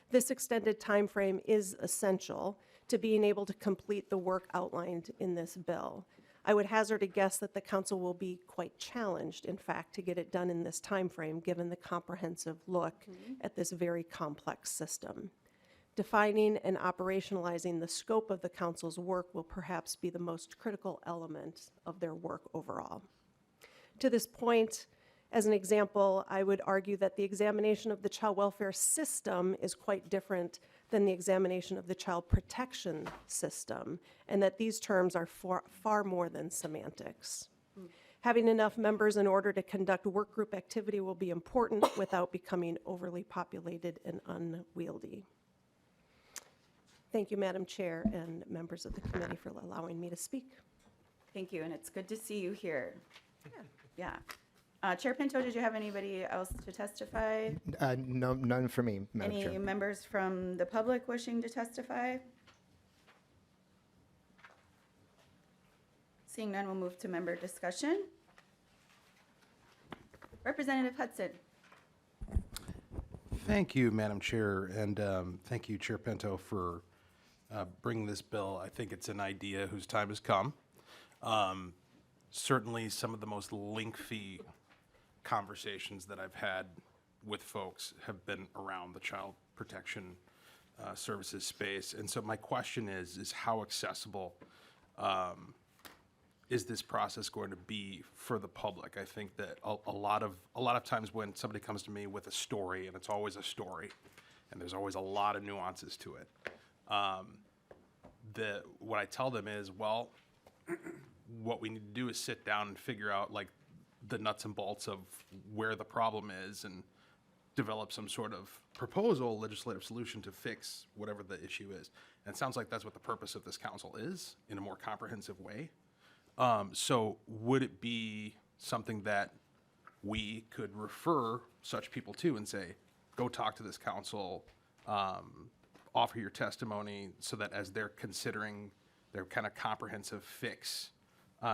This extended time frame is essential to being able to complete the work outlined in this bill. I would hazard a guess that the council will be quite challenged, in fact, to get it done in this time frame, given the comprehensive look at this very complex system. Defining and operationalizing the scope of the council's work will perhaps be the most critical element of their work overall. To this point, as an example, I would argue that the examination of the child welfare system is quite different than the examination of the child protection system, and that these terms are far more than semantics. Having enough members in order to conduct work group activity will be important without becoming overly populated and unwieldy. Thank you, Madam Chair and members of the committee for allowing me to speak. Thank you, and it's good to see you here. Yeah. Chair Pinto, did you have anybody else to testify? No, none for me, Madam Any Chair. members from the public wishing to testify? Seeing none, we'll move to member discussion. Representative Hudson. Thank you, Madam Chair, and thank you, Chair Pinto, for bringing this bill. I think it's an idea whose time has come. Certainly, some of the most lengthy conversations that I've had with folks have been around the child protection services space. And so my question is how accessible is this process going to be for the public? I think that a lot of times when somebody comes to me with a story, and it's always a story, and there's always a lot of nuances to it, what I tell them is, well, what we need to do is sit down and figure out like the nuts and bolts of where the problem is and develop some sort of proposal, legislative solution to fix whatever the issue is. And it sounds like that's what the purpose of this council is in a more comprehensive way. So would it be something that we could refer such people to and say, go talk to this council, offer your testimony so that as they're considering their kind of comprehensive fix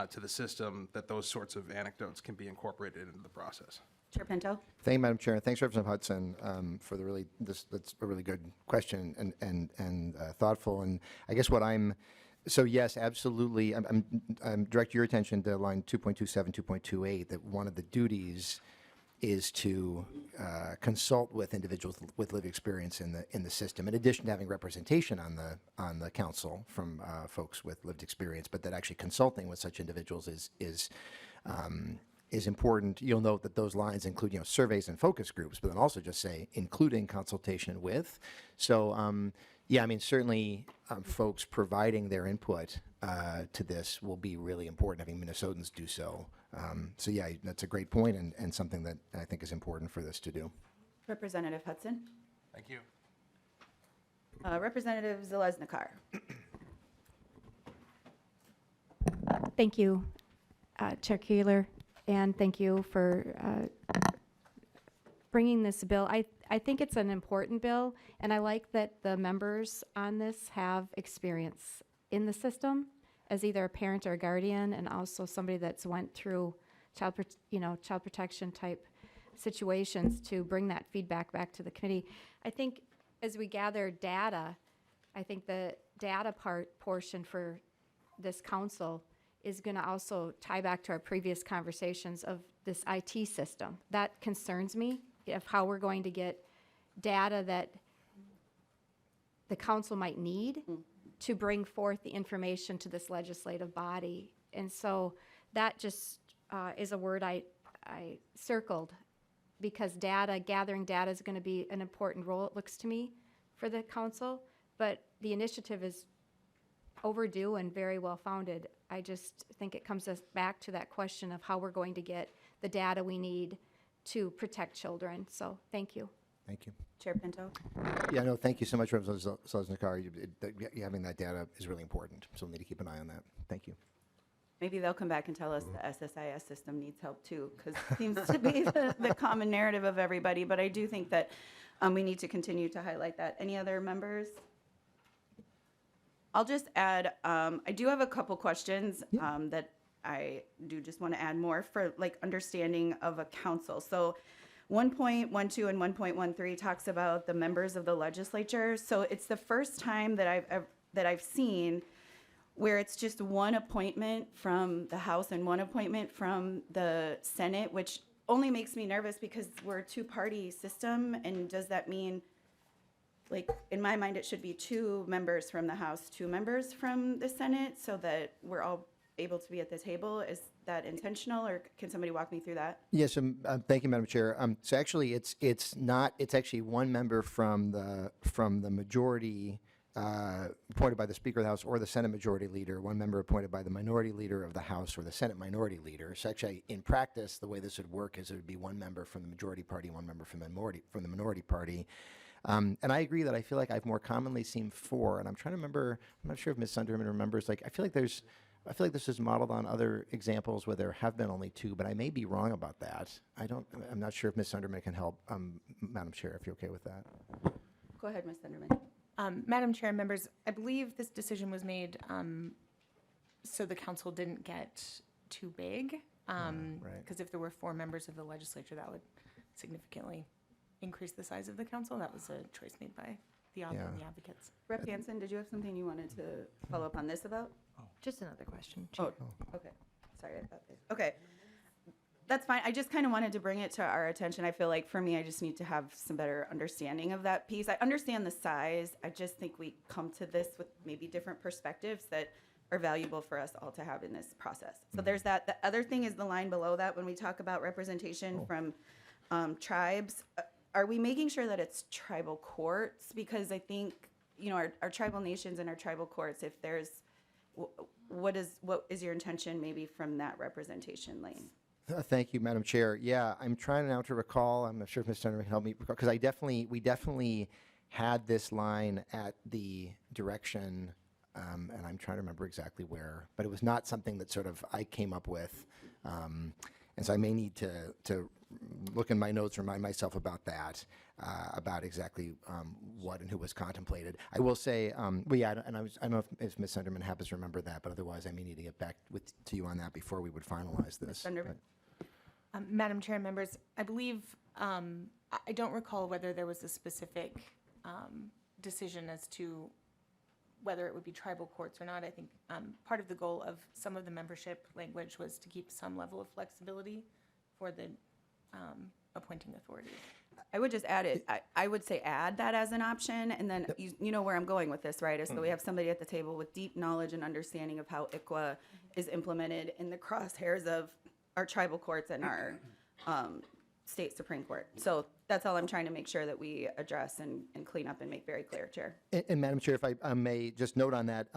to the system, that those sorts of anecdotes can be incorporated into the process? Chair Pinto. Thank you, Madam Chair. Thanks, Representative Hudson, for the that's a really good question and thoughtful. And I guess so yes, absolutely. I'm direct your attention to line 2.27, 2.28, that one of the duties is to consult with individuals with lived experience in the system, in addition to having representation on the council from folks with lived experience, but that actually consulting with such individuals is important. You'll note that those lines include surveys and focus groups, but then also just say including consultation with. So yeah, I mean certainly folks providing their input to this will be really important, having Minnesotans do so. So yeah, that's a great point and something that I think is important for this to do. Representative Hudson. Thank you. Representative Zalesnikar. Thank you, Chair Keeler, and thank you for bringing this bill. I think it's an important bill, and I like that the members on this have experience in the system as either a parent or a guardian, and also somebody that's went through child protection type situations to bring that feedback back to the committee. I think as we gather data, I think the data portion for this council is going to also tie back to our previous conversations of this IT system. That concerns me, of how we're going to get data that the council might need to bring forth the information to this legislative body. And so that just is a word I circled, because gathering data is going to be an important role, it looks to me, for the council. But the initiative is overdue and very well founded. I just think it comes back to that question of how we're going to get the data we need to protect children. So thank you. Thank you. Chair Pinto. Yeah, no, thank you so much, Representative Zalesnikar. Having that data is really important, so we need to keep an eye on that. Thank you. Maybe they'll come back and tell us the SSIS system needs help too, because it seems to be the common narrative of everybody. But I do think that we need to continue to highlight that. Any other members? I'll just add, I do have a couple questions that I do just want to add more for like understanding of a council. So 1.12 and 1.13 talks about the members of the legislature. So it's the first time that I've seen where it's just one appointment from the House and one appointment from the Senate, which only makes me nervous because we're a two-party system. And does that mean, like, in my mind, it should be 2 members from the House, 2 members from the Senate, so that we're all able to be at the table? Is that intentional, or can somebody walk me through that? Yes, thank you, Madam Chair. So actually, it's actually one member from the majority appointed by the Speaker of the House or the Senate Majority Leader, one member appointed by the Minority Leader of the House or the Senate Minority Leader. So actually, in practice, the way this would work is it would be one member from the Majority Party, one member from the Minority Party. And I agree that I feel like I've more commonly seen 4, and I'm trying to remember. I'm not sure if Ms. Sunderman remembers. Like, I feel like this is modeled on other examples where there have been only 2, but I may be wrong about that. I'm not sure if Ms. Sunderman can help, Madam Chair, if you're okay with that. Go ahead, Ms. Sunderman. Madam Chair and members, I believe this decision was made so the council didn't get too big. Because if there were 4 members of the legislature, that would significantly increase the size of the council. That was a choice made by the author and the advocates. Rep. Hansen, did you have something you wanted to follow up on this about? Just another question. Oh, okay. Sorry about this. Okay. That's fine. I just kind of wanted to bring it to our attention. I feel like for me, I just need to have some better understanding of that piece. I understand the size. I just think we come to this with maybe different perspectives that are valuable for us all to have in this process. So there's that. The other thing is the line below that when we talk about representation from tribes. Are we making sure that it's tribal courts? Because I think, our tribal nations and our tribal courts, if there's, what is your intention maybe from that representation lane? Thank you, Madam Chair. Yeah, I'm trying now to recall. I'm not sure if Ms. Senator can help me, because we definitely had this line at the direction, and I'm trying to remember exactly where, but it was not something that sort of I came up with, and so I may need to look in my notes, remind myself about that, about exactly what and who was contemplated. I will say, well, yeah, and I don't know if Ms. Sunderman happens to remember that, but otherwise I may need to get back to you on that before we would finalize this. Madam Chair and members, I believe, I don't recall whether there was a specific decision as to whether it would be tribal courts or not. I think part of the goal of some of the membership language was to keep some level of flexibility for the appointing authorities. I would just add it. I would say add that as an option, and then you know where I'm going with this, right? Is so we have somebody at the table with deep knowledge and understanding of how ICWA is implemented in the crosshairs of our tribal courts and our state Supreme Court. So that's all I'm trying to make sure that we address and clean up and make very clear, Chair. And Madam Chair, if I may just note on that,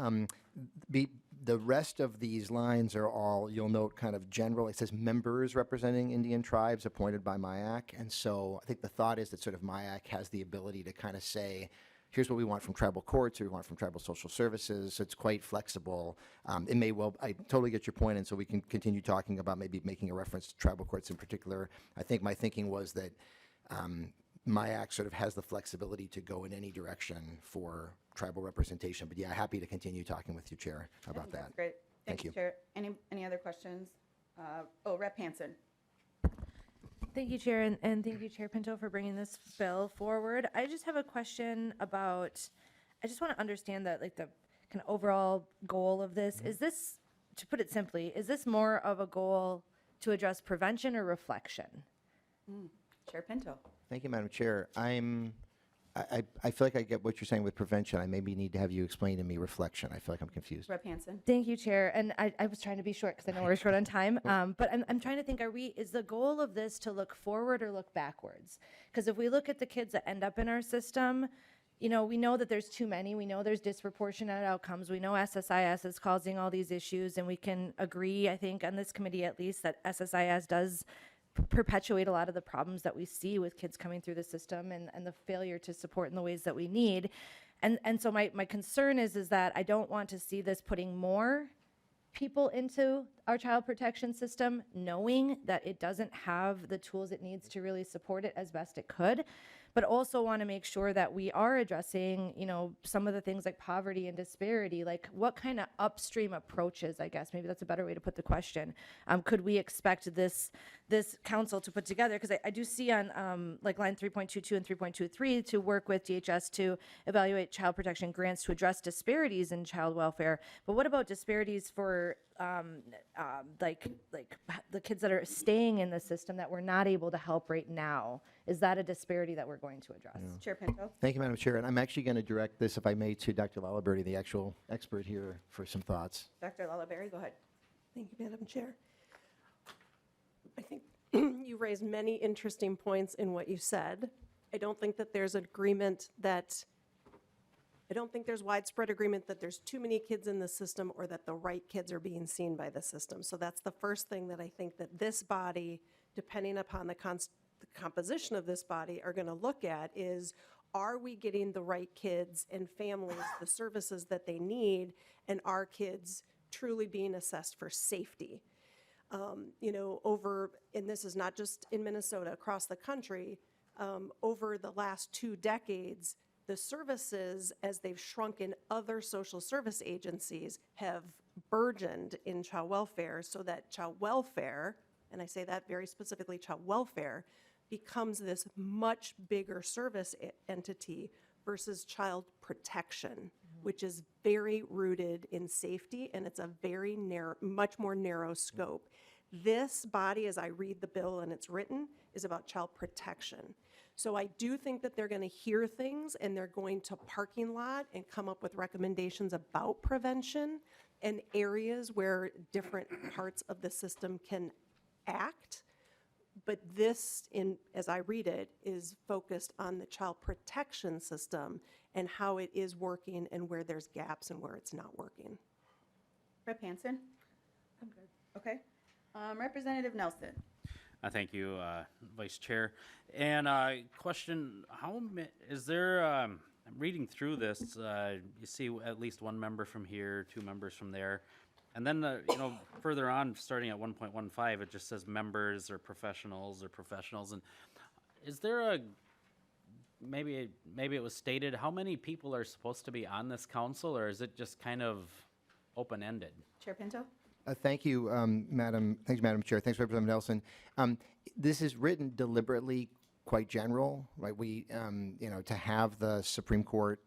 the rest of these lines are all, you'll note, kind of general. It says members representing Indian tribes appointed by MIAC. And so I think the thought is that sort of MIAC has the ability to kind of say, here's what we want from tribal courts, or we want from tribal social services. So it's quite flexible. It may well, I totally get your point, and so we can continue talking about maybe making a reference to tribal courts in particular. I think my thinking was that my act sort of has the flexibility to go in any direction for tribal representation. But yeah, happy to continue talking with you, Chair, about that. That's great. Thank you. Chair. Any other questions? Rep. Hansen. Thank you, Chair, and thank you, Chair Pinto, for bringing this bill forward. I just have a question about, I just want to understand that, like, the kind of overall goal of this. Is this, to put it simply, is this more of a goal to address prevention or reflection? Chair Pinto. Thank you, Madam Chair. I feel like I get what you're saying with prevention. I maybe need to have you explain to me reflection. I feel like I'm confused. Rep. Hansen. Thank you, Chair. And I was trying to be short because I know we're short on time. But I'm trying to think, is the goal of this to look forward or look backwards? Because if we look at the kids that end up in our system, you know, we know that there's too many. We know there's disproportionate outcomes. We know SSIS is causing all these issues. And we can agree, I think, on this committee at least, that SSIS does perpetuate a lot of the problems that we see with kids coming through the system and the failure to support in the ways that we need. And so my concern is that I don't want to see this putting more people into our child protection system, knowing that it doesn't have the tools it needs to really support it as best it could, but also want to make sure that we are addressing, you know, some of the things like poverty and disparity. Like, what kind of upstream approaches, I guess, maybe that's a better way to put the question, could we expect this council to put together? Because I do see on like line 3.22 and 3.23 to work with DHS to evaluate child protection grants to address disparities in child welfare. But what about disparities for like the kids that are staying in the system that we're not able to help right now? Is that a disparity that we're going to address? Chair Pinto. Thank you, Madam Chair. And I'm actually going to direct this, if I may, to Dr. Lalaberty, the actual expert here, for some thoughts. Dr. Lalaberry, go ahead. Thank you, Madam Chair. I think you raised many interesting points in what you said. I don't think that there's agreement that, I don't think there's widespread agreement that there's too many kids in the system or that the right kids are being seen by the system. So that's the first thing that I think that this body, depending upon the composition of this body, are going to look at is, are we getting the right kids and families the services that they need, and are kids truly being assessed for safety? You know, and this is not just in Minnesota, across the country, over the last 2 decades, the services, as they've shrunk in other social service agencies, have burgeoned in child welfare, so that child welfare, and I say that very specifically, child welfare, becomes this much bigger service entity versus child protection, which is very rooted in safety, and it's a very narrow, much more narrow scope. This body, as I read the bill and it's written, is about child protection. So I do think that they're going to hear things, and they're going to parking lot and come up with recommendations about prevention and areas where different parts of the system can act. But this, as I read it, is focused on the child protection system and how it is working and where there's gaps and where it's not working. Rep. Hansen. I'm good. Okay. Representative Nelson. Thank you, Vice Chair. And question, is there, I'm reading through this, you see at least one member from here, 2 members from there. And then, you know, further on, starting at 1.15, it just says members or professionals. And is there maybe it was stated, how many people are supposed to be on this council, or is it just kind of open-ended? Chair Pinto. Thank you, Madam. Thanks, Madam Chair. Thanks, Representative Nelson. This is written deliberately quite general, right? We, you know, to have the Supreme Court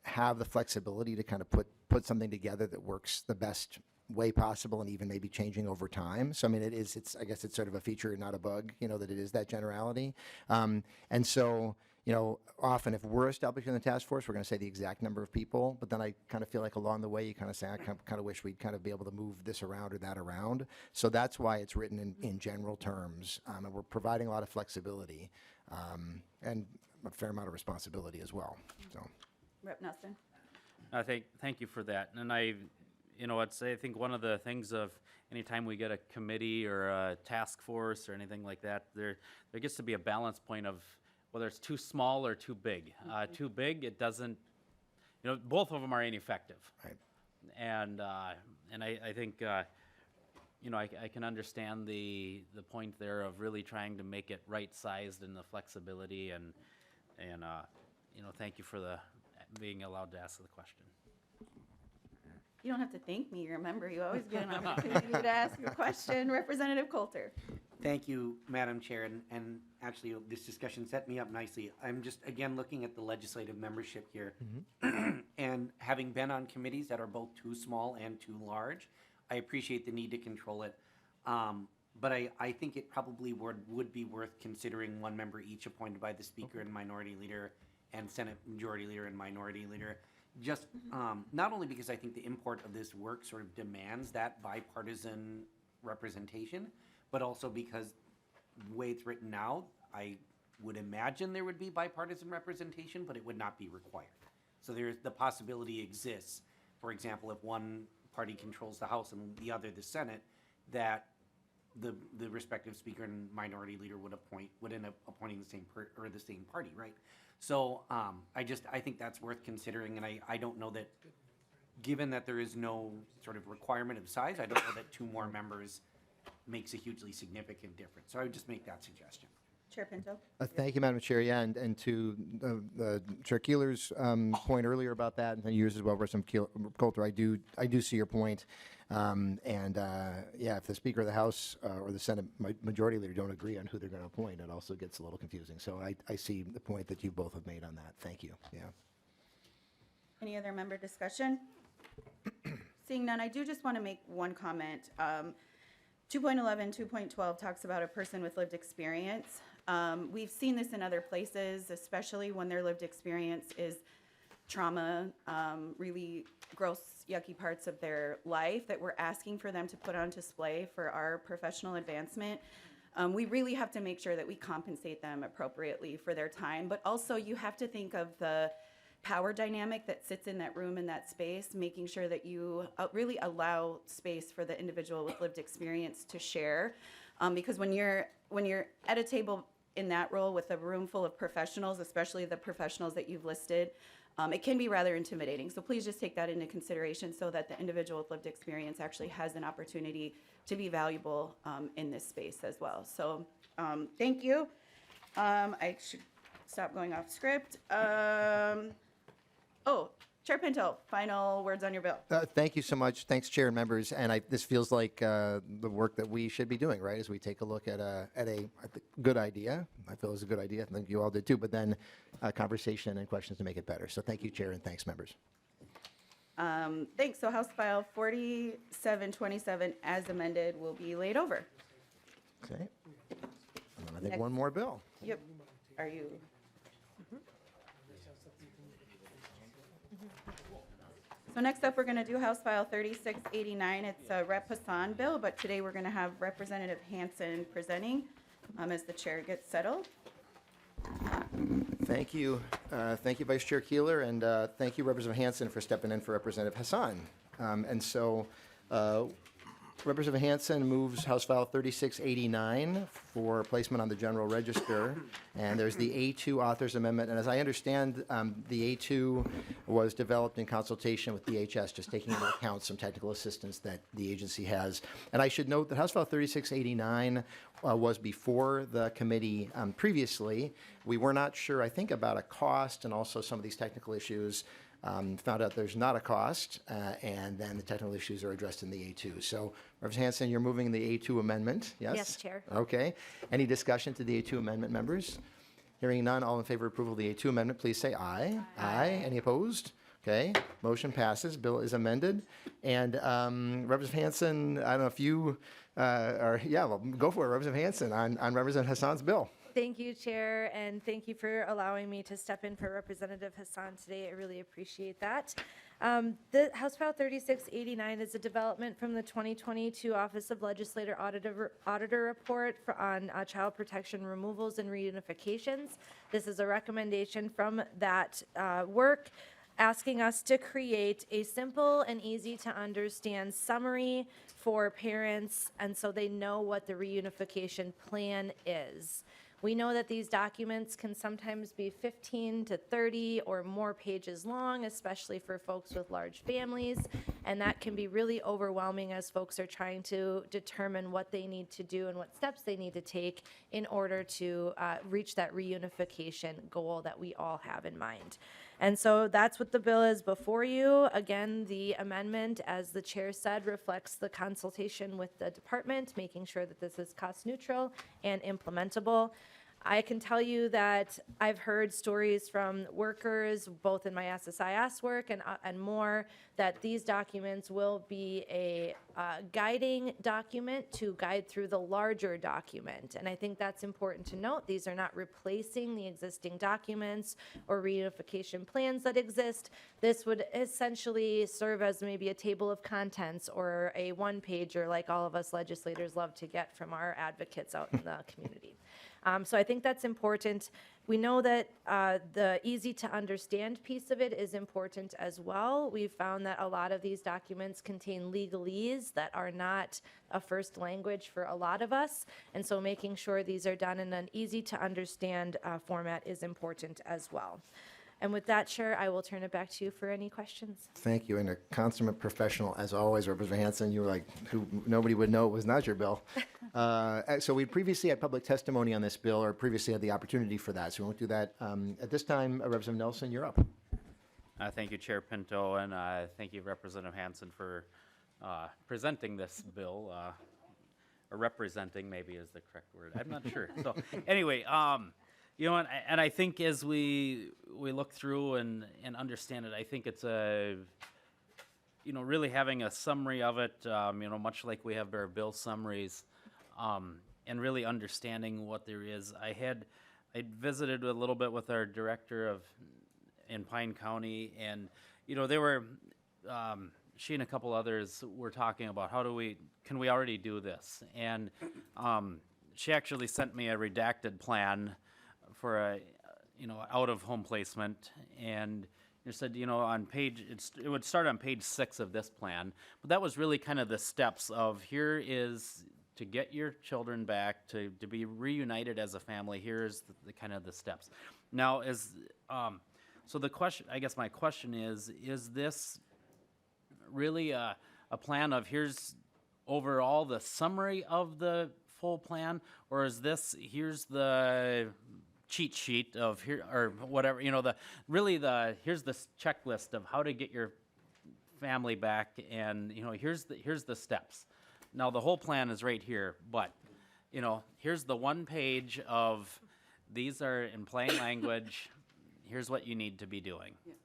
have the flexibility to kind of put something together that works the best way possible, and even maybe changing over time. So I mean, I guess it's sort of a feature, not a bug, you know, that it is that generality. And so, you know, often if we're establishing the task force, we're going to say the exact number of people, but then I kind of feel like along the way you kind of say, I kind of wish we'd kind of be able to move this around or that around. So that's why it's written in general terms, and we're providing a lot of flexibility and a fair amount of responsibility as well. So. Rep. Nelson. Thank you for that. And I think one of the things of anytime we get a committee or a task force or anything like that, there gets to be a balance point of whether it's too small or too big. Too big, it doesn't, both of them are ineffective. Right. And I think, I can understand the point there of really trying to make it right-sized and the flexibility and thank you for being allowed to ask the question. You don't have to thank me. You're a member. You always get an opportunity to ask a question. Representative Coulter. Thank you, Madam Chair, and actually, this discussion set me up nicely. I'm just, again, looking at the legislative membership here, and having been on committees that are both too small and too large, I appreciate the need to control it. But I think it probably would be worth considering one member each appointed by the Speaker and Minority Leader, and Senate Majority Leader and Minority Leader. Just not only because I think the import of this work sort of demands that bipartisan representation, but also because the way it's written now, I would imagine there would be bipartisan representation, but it would not be required. So the possibility exists, for example, if one party controls the House and the other the Senate, that the respective Speaker and Minority Leader would end up appointing the same party, right? So I think that's worth considering, and I don't know that, given that there is no sort of requirement of size, I don't know that 2 more members makes a hugely significant difference. So I would just make that suggestion. Chair Pinto. Thank you, Madam Chair. Yeah, and to Chair Keeler's point earlier about that, and yours as well, Representative Coulter, I do see your point. If the Speaker of the House or the Senate Majority Leader don't agree on who they're going to appoint, it also gets a little confusing. So I see the point that you both have made on that. Thank you. Yeah. Any other member discussion? Seeing none, I do just want to make one comment. 2.11, 2.12 talks about a person with lived experience. We've seen this in other places, especially when their lived experience is trauma, really gross, yucky parts of their life that we're asking for them to put on display for our professional advancement. We really have to make sure that we compensate them appropriately for their time, but also you have to think of the power dynamic that sits in that room, in that space, making sure that you really allow space for the individual with lived experience to share. Because when you're at a table in that role with a room full of professionals, especially the professionals that you've listed, it can be rather intimidating. So please just take that into consideration so that the individual with lived experience actually has an opportunity to be valuable in this space as well. So thank you. I should stop going off script. Chair Pinto, final words on your bill. Thank you so much. Thanks, Chair and members. And this feels like the work that we should be doing, right? As we take a look at a I think, good idea. I feel it's a good idea. I think you all did too. But then conversation and questions to make it better. So thank you, Chair, and thanks, members. Thanks. So House File 4727 as amended will be laid over. Okay. And then I think Next. one more bill. Yep. Are you? So next up, we're going to do House File 3689. It's a Rep. Hassan bill, but today we're going to have Representative Hassan presenting as the chair gets settled. Thank you. Thank you, Vice Chair Keeler, and thank you, Representative Hassan, for stepping in for Representative Hassan. Representative Hassan moves House File 3689 for placement on the General Register, and there's the A2 Authors Amendment. And as I understand, the A2 was developed in consultation with DHS, just taking into account some technical assistance that the agency has. And I should note that House File 3689 was before the committee previously. We were not sure, I think, about a cost and also some of these technical issues. Found out there's not a cost, and then the technical issues are addressed in the A2. So, Representative Hassan, you're moving the A2 amendment, yes? Yes, Chair. Okay. Any discussion to the A2 amendment, members? Hearing none, all in favor of approval of the A2 amendment, please say aye. Aye. Any opposed? Okay. Motion passes. Bill is amended. And Representative Hassan, I don't know if you go for it, Representative Hassan, on Representative Hassan's bill. Thank you, Chair, and thank you for allowing me to step in for Representative Hassan today. I really appreciate that. The House File 3689 is a development from the 2022 Office of Legislator Auditor Report on child protection removals and reunifications. This is a recommendation from that work asking us to create a simple and easy to understand summary for parents, and so they know what the reunification plan is. We know that these documents can sometimes be 15 to 30 or more pages long, especially for folks with large families, and that can be really overwhelming as folks are trying to determine what they need to do and what steps they need to take in order to reach that reunification goal that we all have in mind. And so that's what the bill is before you. Again, the amendment, as the chair said, reflects the consultation with the department, making sure that this is cost neutral and implementable. I can tell you that I've heard stories from workers, both in my SSIS work and more, that these documents will be a guiding document to guide through the larger document. And I think that's important to note. These are not replacing the existing documents or reunification plans that exist. This would essentially serve as maybe a table of contents or a one-pager like all of us legislators love to get from our advocates out in the community. So I think that's important. We know that the easy to understand piece of it is important as well. We've found that a lot of these documents contain legalese that are not a first language for a lot of us. And so making sure these are done in an easy to understand format is important as well. And with that, Chair, I will turn it back to you for any questions. Thank you, and a consummate professional, as always, Representative Hanson. You were like, who nobody would know it was not your bill. So we previously had public testimony on this bill, or previously had the opportunity for that, so we won't do that. At this time, Representative Nelson, you're up. Thank you, Chair Pinto, and thank you, Representative Hanson, for presenting this bill. Or representing, maybe is the correct word. I'm not sure. So anyway, you know, and I think as we look through and understand it, I think it's really having a summary of it, much like we have our bill summaries, and really understanding what there is. I visited a little bit with our director in Pine County, and they were, she and a couple others were talking about can we already do this? And she actually sent me a redacted plan for a out of home placement, and it said on page it would start on page 6 of this plan, but that was really kind of the steps of here is to get your children back to be reunited as a family. Here's the kind of the steps. Now so the question, I guess my question is this really a plan of here's overall the summary of the full plan, or is this here's the cheat sheet of here or whatever, here's the checklist of how to get your family back, and here's the steps. Now the whole plan is right here, but here's the one page of these are in plain language. Here's what you need to be doing. Yeah.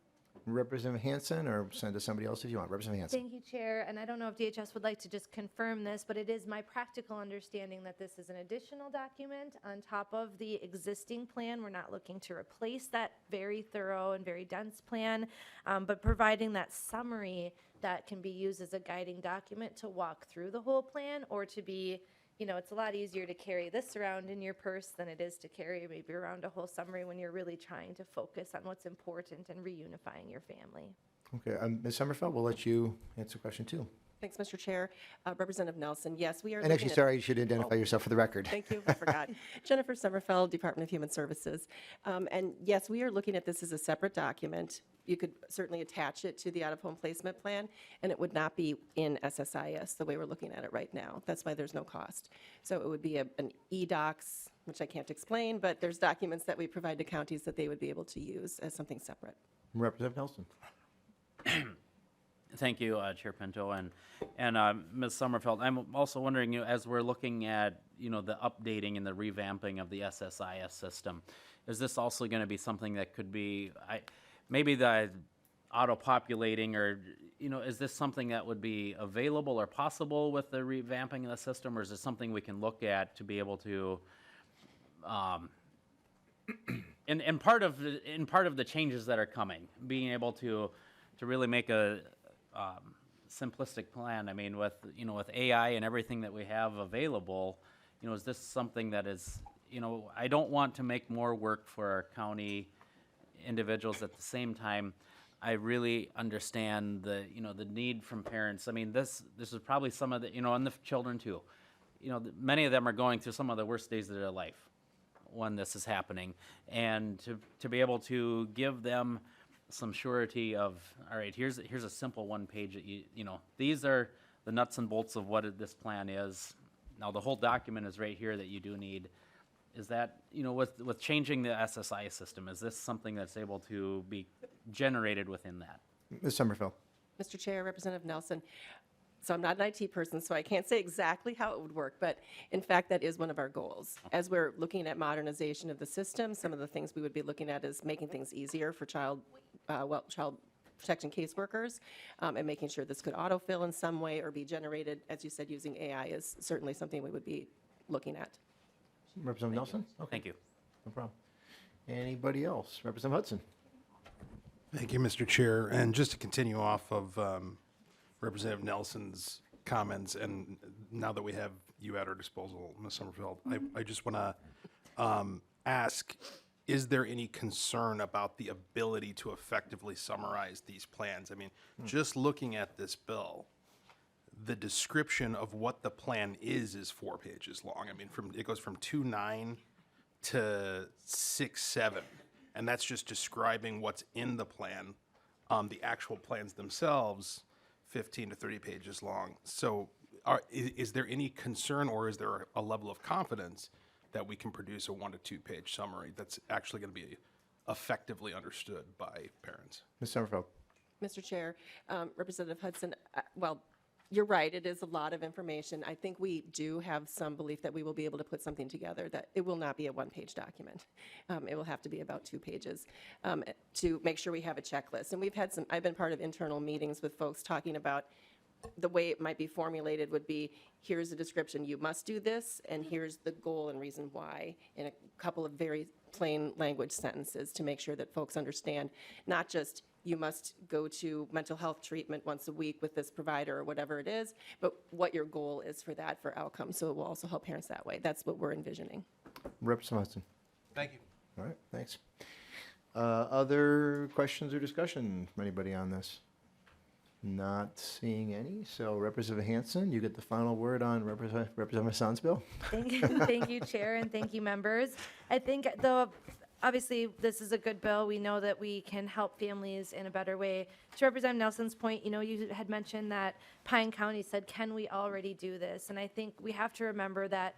Representative Hanson, or send to somebody else if you want. Representative Hanson. Thank you, Chair. And I don't know if DHS would like to just confirm this, but it is my practical understanding that this is an additional document on top of the existing plan. We're not looking to replace that very thorough and very dense plan, but providing that summary that can be used as a guiding document to walk through the whole plan, or to be, it's a lot easier to carry this around in your purse than it is to carry maybe around a whole summary when you're really trying to focus on what's important and reunifying your family. Okay, Ms. Sommerfeld, we'll let you answer question 2. Thanks, Mr. Chair. Representative Nelson, yes, we are. And actually, sorry, you should identify yourself for the record. Thank you, I forgot. Jennifer Sommerfeld, Department of Human Services. And yes, we are looking at this as a separate document. You could certainly attach it to the out-of-home placement plan, and it would not be in SSIS the way we're looking at it right now. That's why there's no cost. So it would be an e-docs, which I can't explain, but there's documents that we provide to counties that they would be able to use as something separate. Representative Nelson. Thank you, Chair Pinto, and Ms. Sommerfeld. I'm also wondering, as we're looking at the updating and the revamping of the SSIS system, is this also going to be something that could be maybe the auto-populating, or is this something that would be available or possible with the revamping of the system, or is it something we can look at to be able to in part of the changes that are coming, being able to really make a simplistic plan? I mean, with AI and everything that we have available, is this something that is, I don't want to make more work for our county individuals. At the same time, I really understand the need from parents. I mean, this is probably some of the, and the children too. Many of them are going through some of the worst days of their life when this is happening, and to be able to give them some surety of, all right, here's a simple one page that you know, these are the nuts and bolts of what this plan is. Now, the whole document is right here that you do need. Is that, you know, with changing the SSI system, is this something that's able to be generated within that? Ms. Sommerfeld. Mr. Chair, Representative Nelson, so I'm not an IT person, so I can't say exactly how it would work, but in fact, that is one of our goals. As we're looking at modernization of the system, some of the things we would be looking at is making things easier for child protection caseworkers, and making sure this could autofill in some way or be generated, as you said, using AI is certainly something we would be looking at. Representative Nelson? Okay. Thank you. No problem. Anybody else? Representative Hudson. Thank you, Mr. Chair. And just to continue off of Representative Nelson's comments, and now that we have you at our disposal, Ms. Sommerfeld, I just want to ask, is there any concern about the ability to effectively summarize these plans? I mean, just looking at this bill, the description of what the plan is 4 pages long. I mean, it goes from 2.9 to 6.7, and that's just describing what's in the plan. The actual plans themselves, 15 to 30 pages long. So is there any concern, or is there a level of confidence that we can produce a 1 to 2 page summary that's actually going to be effectively understood by parents? Ms. Sommerfeld. Mr. Chair, Representative Hudson, well, you're right, it is a lot of information. I think we do have some belief that we will be able to put something together, that it will not be a one-page document. It will have to be about 2 pages to make sure we have a checklist. And I've been part of internal meetings with folks talking about the way it might be formulated would be, here's a description, you must do this, and here's the goal and reason why, in a couple of very plain language sentences to make sure that folks understand, not just you must go to mental health treatment once a week with this provider or whatever it is, but what your goal is for that, for outcomes. So it will also help parents that way. That's what we're envisioning. Representative Hudson. Thank you. All right, thanks. Other questions or discussion from anybody on this? Not seeing any. So Representative Hansen, you get the final word on Representative Hassan's bill. Thank you, Chair, and thank you, members. I think obviously, this is a good bill. We know that we can help families in a better way. To Representative Nelson's point, you know, you had mentioned that Pine County said, can we already do this? And I think we have to remember that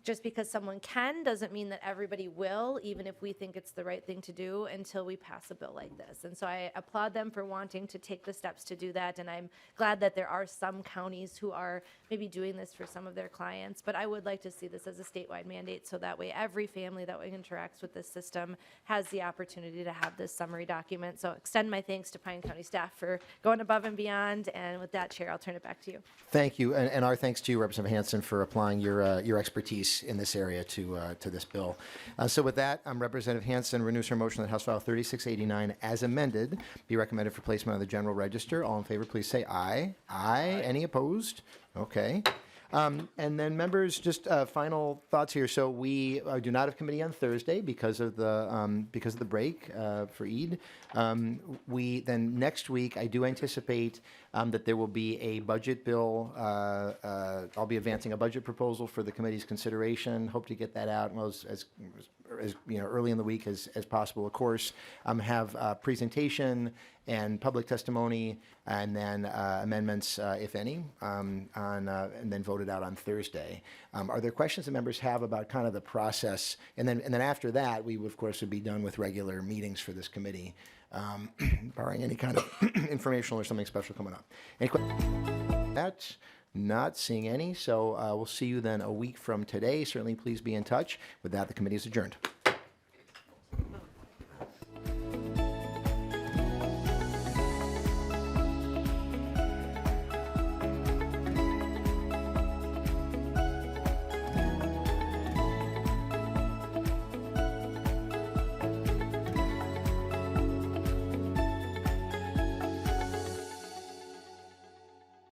just because someone can doesn't mean that everybody will, even if we think it's the right thing to do, until we pass a bill like this. And so I applaud them for wanting to take the steps to do that, and I'm glad that there are some counties who are maybe doing this for some of their clients. But I would like to see this as a statewide mandate, so that way every family that interacts with this system has the opportunity to have this summary document. So extend my thanks to Pine County staff for going above and beyond. And with that, Chair, I'll turn it back to you. Thank you, and our thanks to you, Representative Hansen, for applying your expertise in this area to this bill. So with that, Representative Hansen renews her motion that House File 3689, as amended, be recommended for placement on the General Register. All in favor, please say aye. Aye. Any opposed? Okay. And then members, just final thoughts here. So we do not have committee on Thursday because of the break for Eid. Then next week, I do anticipate that there will be a budget bill. I'll be advancing a budget proposal for the committee's consideration. Hope to get that out as you know, early in the week as possible. Of course, have presentation and public testimony, and then amendments, if any, and then voted out on Thursday. Are there questions that members have about kind of the process? And then after that, we of course would be done with regular meetings for this committee, barring any kind of informational or something special coming up. Any questions? Not seeing any, so we'll see you then a week from today. Certainly, please be in touch. With that, the committee is adjourned.